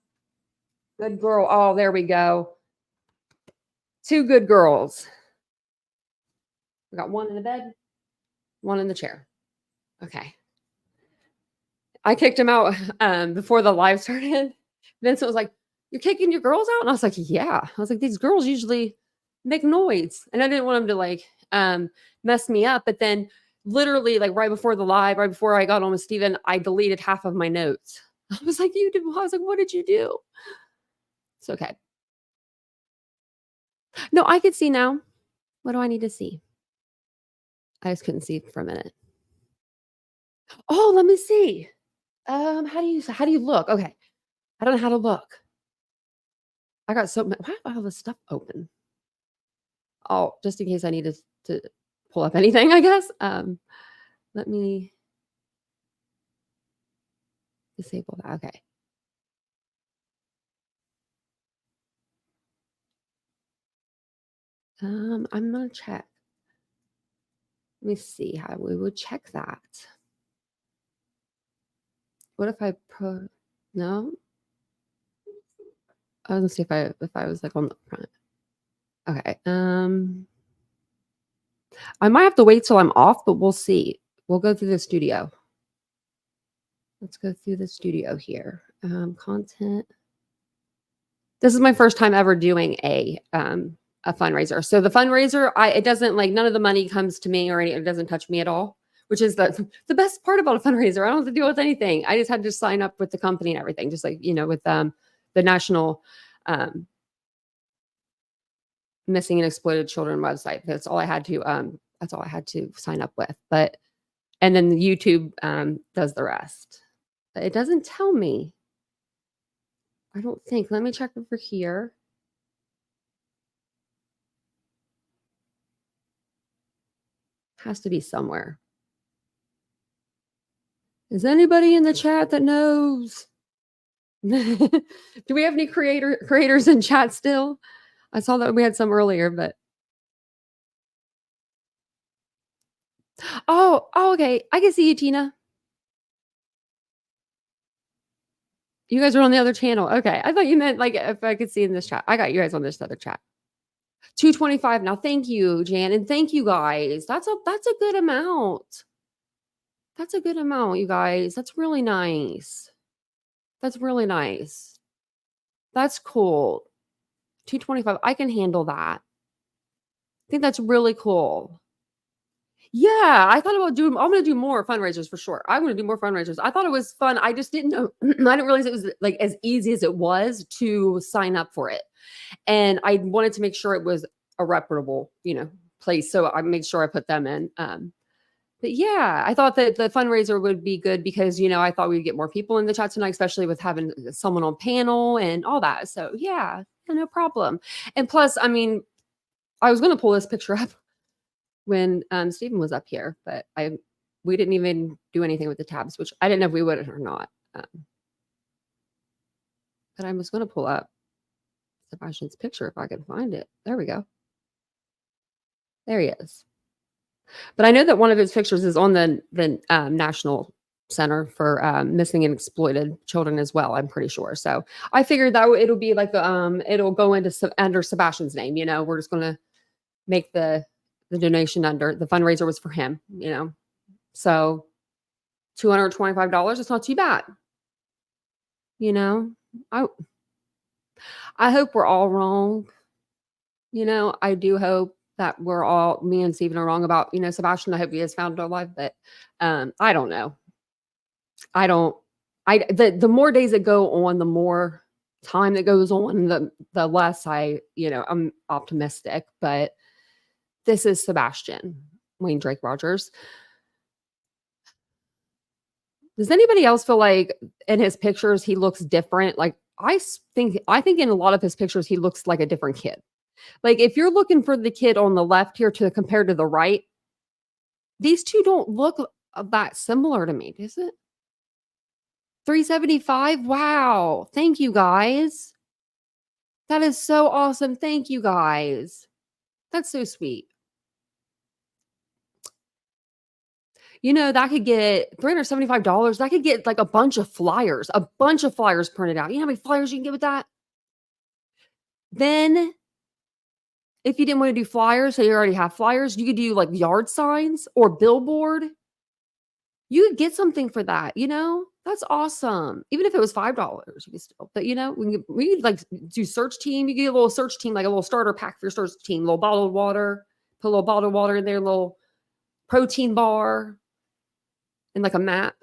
Good girl. Oh, there we go. 2 good girls. We got one in the bed, one in the chair. Okay. I kicked him out before the live started. Vincent was like, "You're kicking your girls out?" And I was like, "Yeah." I was like, "These girls usually make noise." And I didn't want him to like mess me up. But then literally like right before the live, right before I got on with Steven, I deleted half of my notes. I was like, "You did." I was like, "What did you do?" It's okay. No, I could see now. What do I need to see? I just couldn't see for a minute. Oh, let me see. How do you look? Okay. I don't know how to look. I got so why do I have all this stuff open? Oh, just in case I need to pull up anything, I guess. Let me disable that. Okay. I'm gonna check. Let me see how we would check that. What if I put no? I was gonna see if I was like on the front. Okay. I might have to wait till I'm off, but we'll see. We'll go through the studio. Let's go through the studio here. Content. This is my first time ever doing a fundraiser. So the fundraiser, it doesn't like none of the money comes to me or it doesn't touch me at all, which is the best part about a fundraiser. I don't have to deal with anything. I just had to sign up with the company and everything, just like with the national missing and exploited children website. That's all I had to sign up with. But and then YouTube does the rest. But it doesn't tell me. I don't think. Let me check over here. Has to be somewhere. Is anybody in the chat that knows? Do we have any creators in chat still? I saw that we had some earlier, but oh, okay. I can see you, Tina. You guys are on the other channel. Okay. I thought you meant like if I could see in this chat. I got you guys on this other chat. 225 now. Thank you, Jan, and thank you guys. That's a good amount. That's a good amount, you guys. That's really nice. That's really nice. That's cool. 225. I can handle that. I think that's really cool. Yeah, I thought about I'm going to do more fundraisers for sure. I'm going to do more fundraisers. I thought it was fun. I just didn't know. I didn't realize it was like as easy as it was to sign up for it. And I wanted to make sure it was a reputable, place. So I made sure I put them in. But yeah, I thought that the fundraiser would be good because, I thought we'd get more people in the chat tonight, especially with having someone on panel and all that. So yeah, no problem. And plus, I mean, I was going to pull this picture up when Stephen was up here, but we didn't even do anything with the tabs, which I didn't know if we would or not. But I was going to pull up Sebastian's picture if I could find it. There we go. There he is. But I know that one of his pictures is on the National Center for Missing and Exploited Children as well. I'm pretty sure. So I figured that it'll be like it'll go under Sebastian's name. We're just going to make the donation under the fundraiser was for him. So $225. It's not too bad. I hope we're all wrong. I do hope that me and Stephen are wrong about, Sebastian. I hope he has found alive, but I don't know. The more days that go on, the more time that goes on, the less I'm optimistic, but this is Sebastian Wayne Drake Rogers. Does anybody else feel like in his pictures, he looks different? Like I think in a lot of his pictures, he looks like a different kid. Like if you're looking for the kid on the left here compared to the right, these two don't look that similar to me, does it? 375. Wow. Thank you guys. That is so awesome. Thank you guys. That's so sweet. That could get $375. That could get like a bunch of flyers printed out. You know how many flyers you can get with that? Then if you didn't want to do flyers, so you already have flyers, you could do like yard signs or billboard. You could get something for that, That's awesome. Even if it was $5, you could still. But we could like do search team. You get a little search team, like a little starter pack for your search team, a little bottled water, put a little bottled water in there, a little protein bar, and like a map.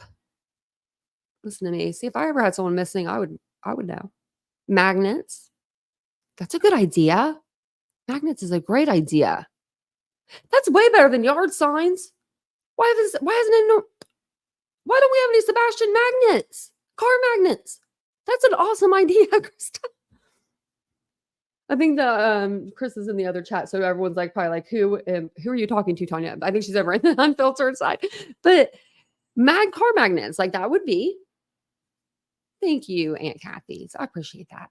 Listen to me. See, if I ever had someone missing, I would know. Magnets. That's a good idea. Magnets is a great idea. That's way better than yard signs. Why don't we have any Sebastian magnets? Car magnets. That's an awesome idea, Krista. I think the Chris is in the other chat, so everyone's like probably like, who are you talking to, Tanya? I think she's over in the unfiltered side. But car magnets, like that would be. Thank you, Aunt Kathy. I appreciate that.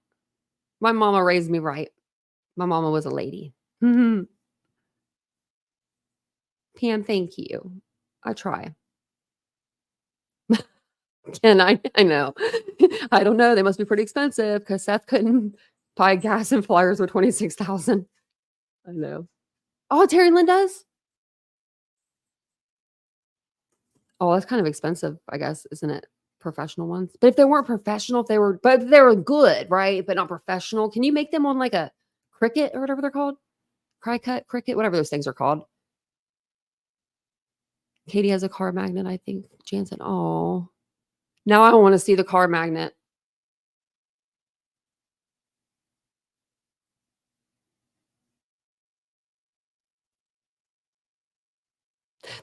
My mama raised me right. My mama was a lady. Pam, thank you. I try. And I know. I don't know. They must be pretty expensive because Seth couldn't buy gas and flyers with $26,000. I know. Oh, Terry Lynn does? Oh, that's kind of expensive, I guess, isn't it? Professional ones. But if they weren't professional, if they were good, right? But not professional, can you make them on like a Cricut or whatever they're called? Cricut, whatever those things are called. Katie has a car magnet, I think. Jansen, oh. Now I want to see the car magnet.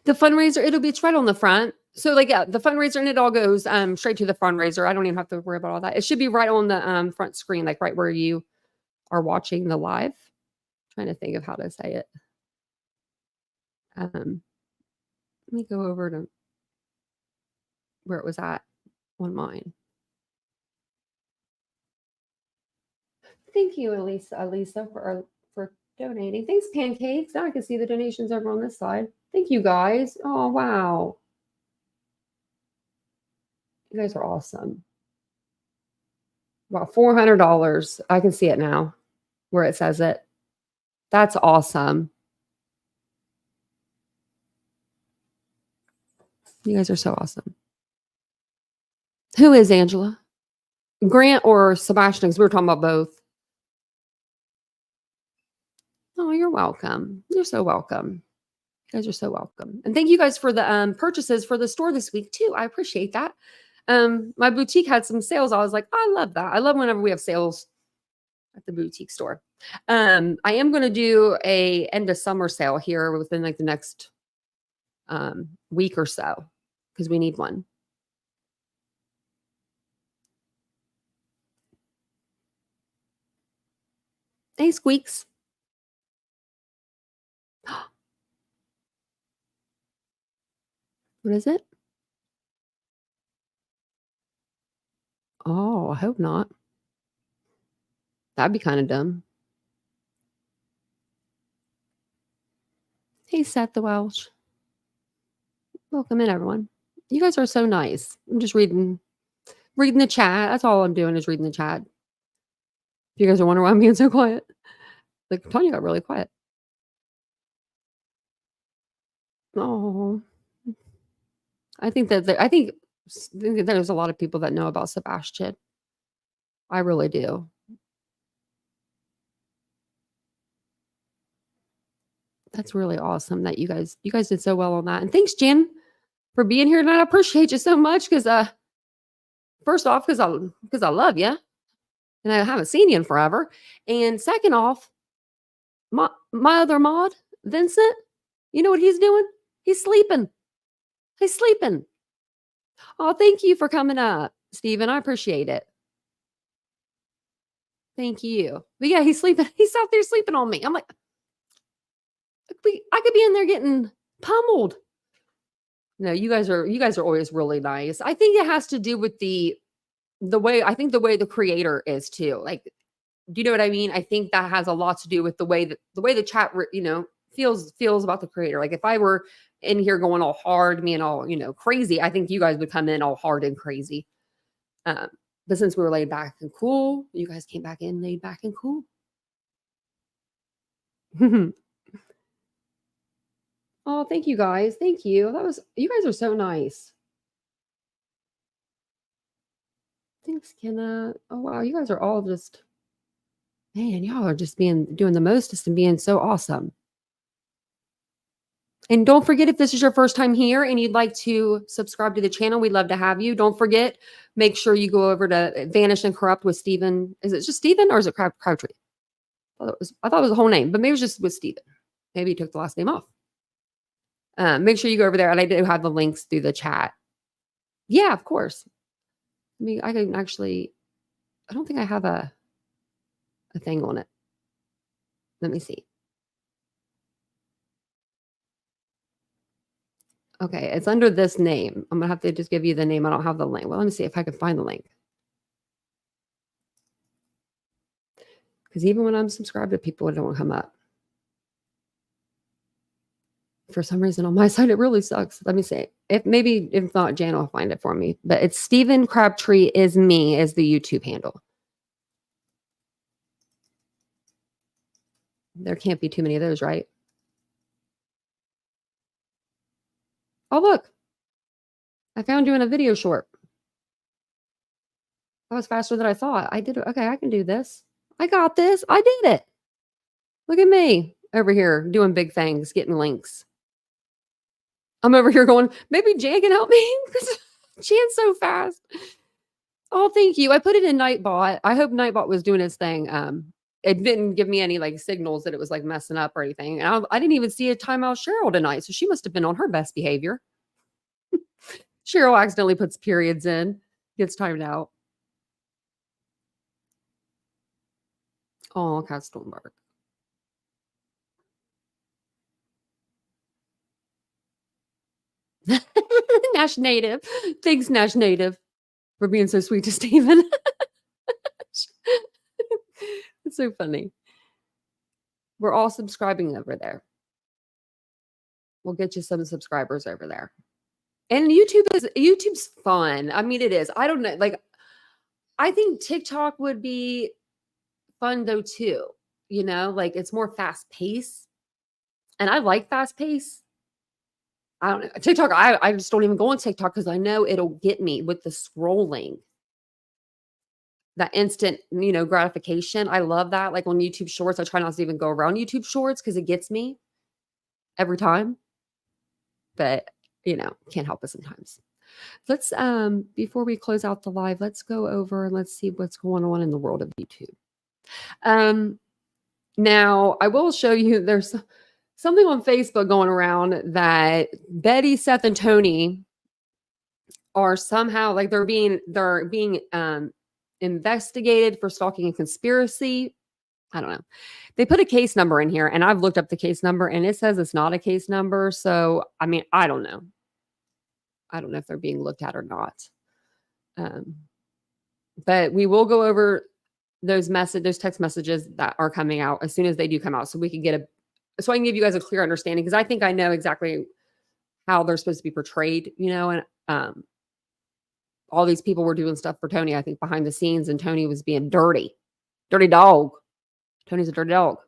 The fundraiser, it's right on the front. So like, yeah, the fundraiser, and it all goes straight to the fundraiser. I don't even have to worry about all that. It should be right on the front screen, like right where you are watching the live. Trying to think of how to say it. Let me go over to where it was at on mine. Thank you, Elisa, for donating. Thanks, Pancakes. Now I can see the donations over on this side. Thank you, guys. Oh, wow. You guys are awesome. Wow, $400. I can see it now where it says it. That's awesome. You guys are so awesome. Who is Angela? Grant or Sebastian? Because we were talking about both. Oh, you're welcome. You're so welcome. You guys are so welcome. And thank you guys for the purchases for the store this week too. I appreciate that. My boutique had some sales. I was like, I love that. I love whenever we have sales at the boutique store. I am going to do a end of summer sale here within like the next week or so because we need one. Hey, Squeaks. What is it? Oh, I hope not. That'd be kind of dumb. Hey, Seth the Welsh. Welcome in, everyone. You guys are so nice. I'm just reading the chat. That's all I'm doing is reading the chat. If you guys are wondering why I'm being so quiet. Like, Tanya got really quiet. Oh. I think there's a lot of people that know about Sebastian. I really do. That's really awesome that you guys did so well on that. And thanks, Jen, for being here tonight. I appreciate you so much because first off, because I love you and I haven't seen you in forever. And second off, my other mod, Vincent, you know what he's doing? He's sleeping. Oh, thank you for coming up, Steven. I appreciate it. Thank you. But yeah, he's sleeping. He's out there sleeping on me. I'm like, I could be in there getting pummeled. No, you guys are always really nice. I think it has to do with the way the creator is too. Like Do you know what I mean? I think that has a lot to do with the way the chat, feels about the creator. Like if I were in here going all hard, me and all, crazy, I think you guys would come in all hard and crazy. But since we were laid back and cool, you guys came back in laid back and cool. Oh, thank you guys. Thank you. You guys are so nice. Thanks, Kenna. Oh, wow. You guys are all just, man, y'all are just doing the mostest and being so awesome. And don't forget, if this is your first time here and you'd like to subscribe to the channel, we'd love to have you. Don't forget, make sure you go over to Vanish and Corrupt with Steven. Is it just Steven or is it Crabtree? I thought it was the whole name, but maybe it was just with Steven. Maybe he took the last name off. Make sure you go over there. And I do have the links through the chat. Yeah, of course. I mean, I can actually, I don't think I have a thing on it. Let me see. Okay, it's under this name. I'm going to have to just give you the name. I don't have the link. Well, let me see if I can find the link. Because even when I'm subscribed to people, it don't come up. For some reason on my side, it really sucks. Let me see. If not, Jan will find it for me. But it's Stephen Crabtree is me as the YouTube handle. There can't be too many of those, right? Oh, look. I found you in a video short. That was faster than I thought. I did it. Okay, I can do this. I got this. I did it. Look at me over here doing big things, getting links. I'm over here going, maybe Jan can help me because Jan's so fast. Oh, thank you. I put it in Nightbot. I hope Nightbot was doing his thing. It didn't give me any like signals that it was like messing up or anything. And I didn't even see a timeout Cheryl tonight. So she must have been on her best behavior. Cheryl accidentally puts periods in, gets timed out. Oh, Cat Stormbark. Nash Native. Thanks, Nash Native, for being so sweet to Steven. It's so funny. We're all subscribing over there. We'll get you some subscribers over there. And YouTube's fun. I mean, it is. I don't know. Like, I think TikTok would be fun though too. Like it's more fast paced. And I like fast pace. I don't know. TikTok, I just don't even go on TikTok because I know it'll get me with the scrolling. That instant, gratification. I love that. Like on YouTube Shorts, I try not to even go around YouTube Shorts because it gets me every time. But, can't help it sometimes. Let's, before we close out the live, let's go over and let's see what's going on in the world of YouTube. Now, I will show you, there's something on Facebook going around that Betty, Seth, and Tony are somehow like they're being investigated for stalking and conspiracy. I don't know. They put a case number in here, and I've looked up the case number, and it says it's not a case number. So, I mean, I don't know. I don't know if they're being looked at or not. But we will go over those text messages that are coming out as soon as they do come out, so we can so I can give you guys a clear understanding, because I think I know exactly how they're supposed to be portrayed, and all these people were doing stuff for Tony, I think, behind the scenes, and Tony was being dirty dog. Tony's a dirty dog.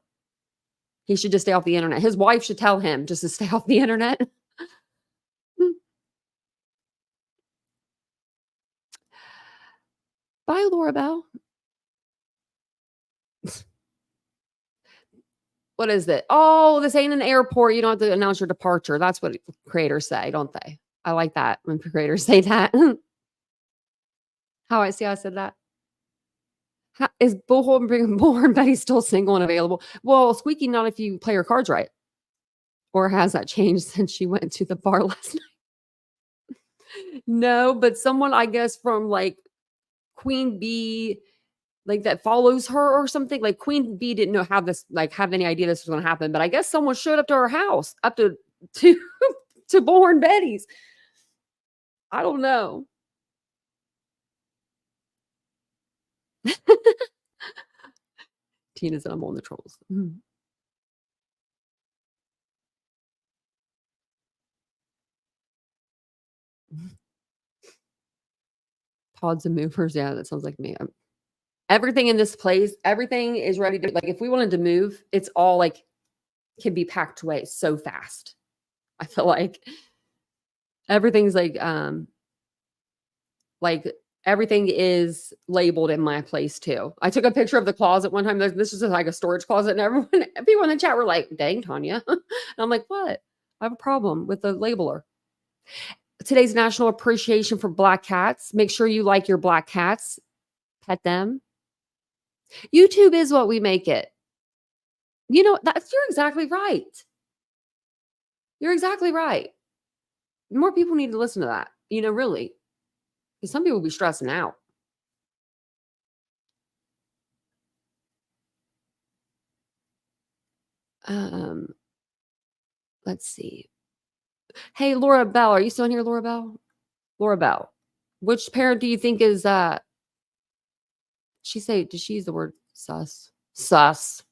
He should just stay off the internet. His wife should tell him just to stay off the internet. Bye, Laura Bell. What is it? Oh, this ain't an airport. You don't have to announce your departure. That's what creators say, don't they? I like that when creators say that. How I said that. Is Bullhorn Betty still single and available? Well, Squeaky, not if you play her cards right. Or has that changed since she went to the bar last night? No, but someone, I guess, from like Queen Bee, like that follows her or something. Like Queen Bee didn't know have any idea this was going to happen, but I guess someone showed up to her house, up to Bullhorn Betty's. I don't know. Tina said I'm on the trolls. Pods and movers. Yeah, that sounds like me. Everything in this place, everything is ready to, like, if we wanted to move, it's all like can be packed away so fast. I feel like everything's like everything is labeled in my place too. I took a picture of the closet one time. This is like a storage closet, and people in the chat were like, "Dang, Tanya," and I'm like, "What? I have a problem with the labeler." Today's National Appreciation for Black Cats. Make sure you like your black cats. Pet them. YouTube is what we make it. You know, you're exactly right. You're exactly right. More people need to listen to that, really. Because some people be stressing out. Let's see. Hey, Laura Bell, are you still in here, Laura Bell? Laura Bell. Which parent do you think is did she use the word sus? Sus.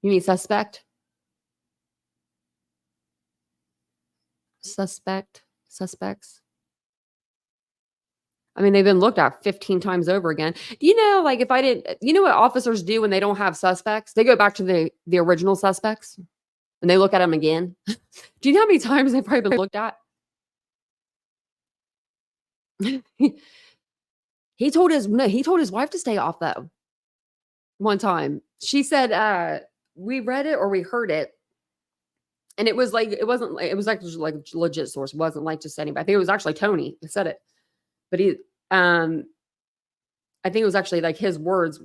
You mean suspect? Suspects. I mean, they've been looked at 15 times over again. Do you know, like, if I didn't, you know what officers do when they don't have suspects? They go back to the original suspects and they look at them again. Do you know how many times they've probably been looked at? He told his wife to stay off though. One time. She said, we read it or we heard it. And it was like, it wasn't like, it was like a legit source. It wasn't like just anybody. I think it was actually Tony that said it. But I think it was actually like his words.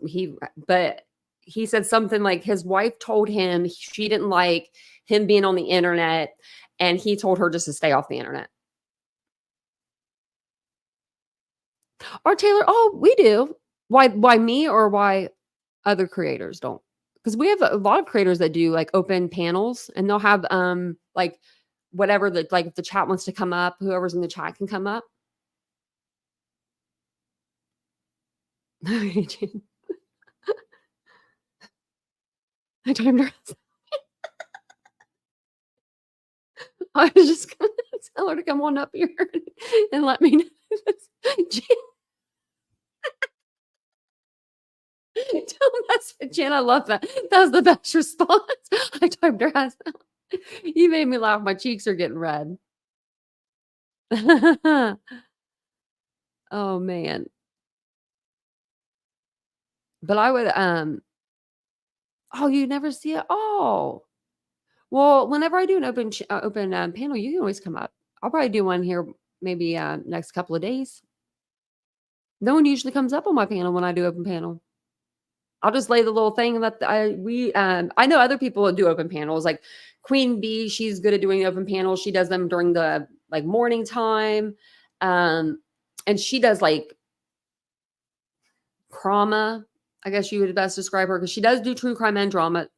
But he said something like his wife told him she didn't like him being on the internet, and he told her just to stay off the internet. Or Taylor, oh, we do. Why me or why other creators don't? Because we have a lot of creators that do like open panels, and they'll have like whatever like if the chat wants to come up, whoever's in the chat can come up. I timed her. I was just gonna tell her to come on up here and let me know. Don't mess with Jen. I love that. That was the best response. I typed her ass out. You made me laugh. My cheeks are getting red. Oh man. But I would oh, you never see it? Oh. Well, whenever I do an open panel, you can always come up. I'll probably do one here maybe next couple of days. No one usually comes up on my panel when I do open panel. I'll just lay the little thing that I know other people do open panels, like Queen Bee. She's good at doing open panels. She does them during the like morning time. And she does like drama. I guess you would best describe her because she does do true crime and drama,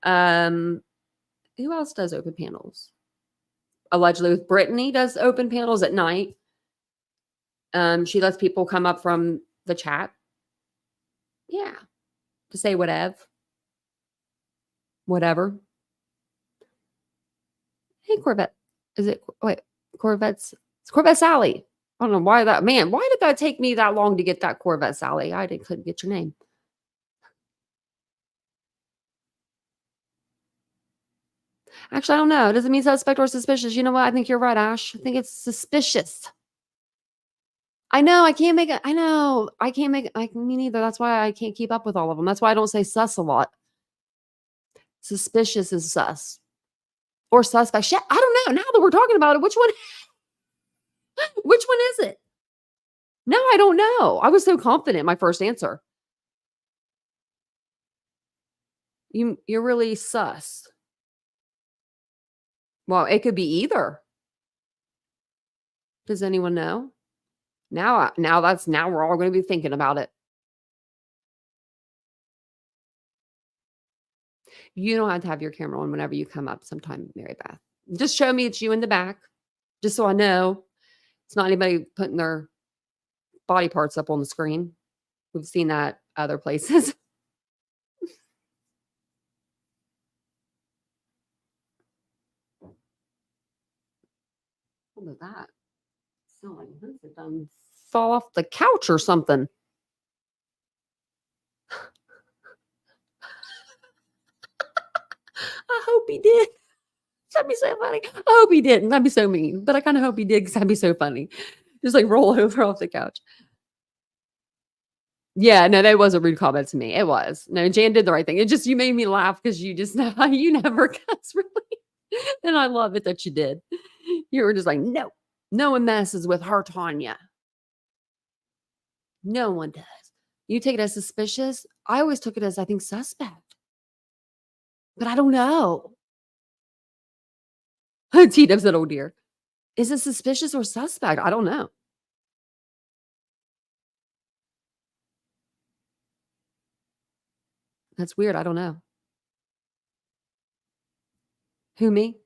Who else does open panels? Allegedly with Brittany does open panels at night. She lets people come up from the chat. Yeah. To say whatever. Hey, Corvette. Corvette's. It's Corvette Sally. I don't know why why did that take me that long to get that Corvette Sally? Couldn't get your name. Actually, I don't know. Does it mean suspect or suspicious? You know what? I think you're right, Ash. I think it's suspicious. I know. I can't make it. I know. I can't make it. Me neither. That's why I can't keep up with all of them. That's why I don't say sus a lot. Suspicious is sus. Or suspect. Shit, I don't know. Now that we're talking about it, which one is it? No, I don't know. I was so confident in my first answer. You're really sus. Well, it could be either. Does anyone know? Now we're all going to be thinking about it. You don't have to have your camera on whenever you come up sometime, Mary Beth. Just show me it's you in the back, just so I know it's not anybody putting their body parts up on the screen. We've seen that other places. What was that? Sound like Vincent done fall off the couch or something. I hope he did. That'd be so funny. I hope he didn't. That'd be so mean. But I kind of hope he did because that'd be so funny. Just like roll over off the couch. Yeah, no, that was a rude comment to me. It was. No, Jan did the right thing. It just you made me laugh because you just you never cuss really. And I love it that you did. You were just like, no one messes with her, Tanya. No one does. You take it as suspicious. I always took it as I think suspect. But I don't know. T-Dub said, oh dear. Is it suspicious or suspect? I don't know. That's weird. I don't know. Who, me?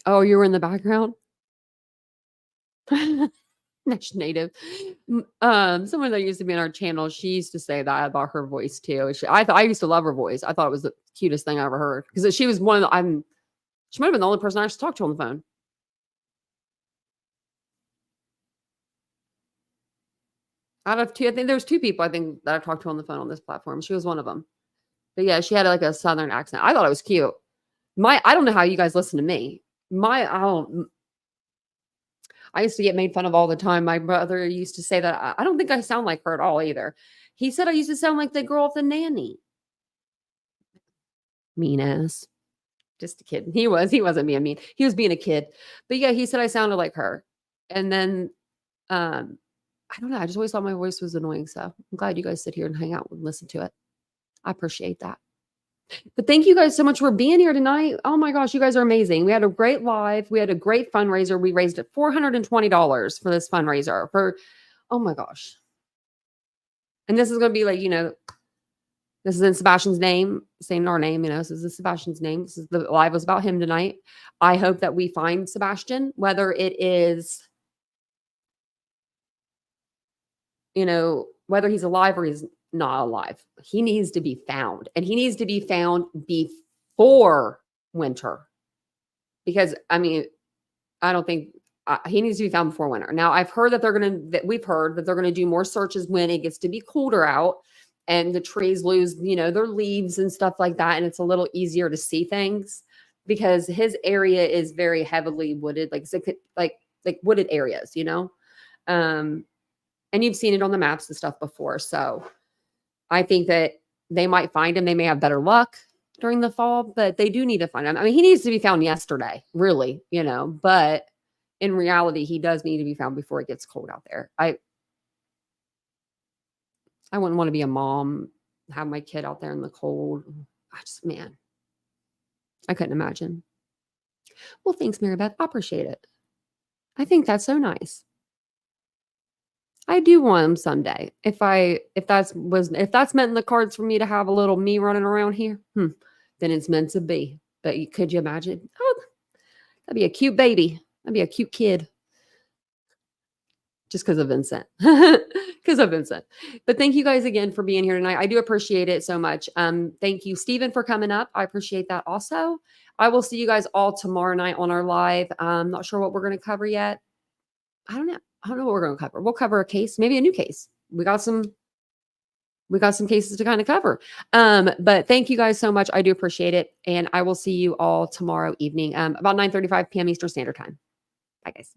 Oh, you were in the background? That's native. Someone that used to be on our channel, she used to say that about her voice too. I used to love her voice. I thought it was the cutest thing I ever heard because she was one of the, she might have been the only person I actually talked to on the phone. Out of two, I think there was two people I think that I talked to on the phone on this platform. She was one of them. But yeah, she had like a Southern accent. I thought it was cute. I don't know how you guys listen to me. I used to get made fun of all the time. My brother used to say that I don't think I sound like her at all either. He said I used to sound like the girl of the nanny. Mean ass. Just a kid. He wasn't being mean. He was being a kid. But yeah, he said I sounded like her. And then I don't know. I just always thought my voice was annoying. So I'm glad you guys sit here and hang out and listen to it. I appreciate that. But thank you guys so much for being here tonight. Oh my gosh, you guys are amazing. We had a great live. We had a great fundraiser. We raised $420 for this fundraiser oh my gosh. And this is going to be like, this is in Sebastian's name, saying our name, this is Sebastian's name. This is the live was about him tonight. I hope that we find Sebastian, whether it is, whether he's alive or he's not alive. He needs to be found, and he needs to be found before winter. Because I don't think he needs to be found before winter. Now I've heard that we've heard that they're going to do more searches when it gets to be colder out and the trees lose, their leaves and stuff like that. And it's a little easier to see things because his area is very heavily wooded, like wooded areas, and you've seen it on the maps and stuff before. So I think that they might find him. They may have better luck during the fall, but they do need to find him. He needs to be found yesterday, really, but in reality, he does need to be found before it gets cold out there. I wouldn't want to be a mom, have my kid out there in the cold. I couldn't imagine. Well, thanks, Mary Beth. I appreciate it. I think that's so nice. I do want him someday. If that's meant in the cards for me to have a little me running around here, then it's meant to be. But could you imagine? Oh, that'd be a cute baby. That'd be a cute kid. Just because of Vincent. But thank you guys again for being here tonight. I do appreciate it so much. Thank you, Stephen, for coming up. I appreciate that also. I will see you guys all tomorrow night on our live. I'm not sure what we're going to cover yet. I don't know what we're going to cover. We'll cover a case, maybe a new case. We got some cases to kind of cover. But thank you guys so much. I do appreciate it. And I will see you all tomorrow evening, about 9:35 p.m. Eastern Standard Time. Bye, guys.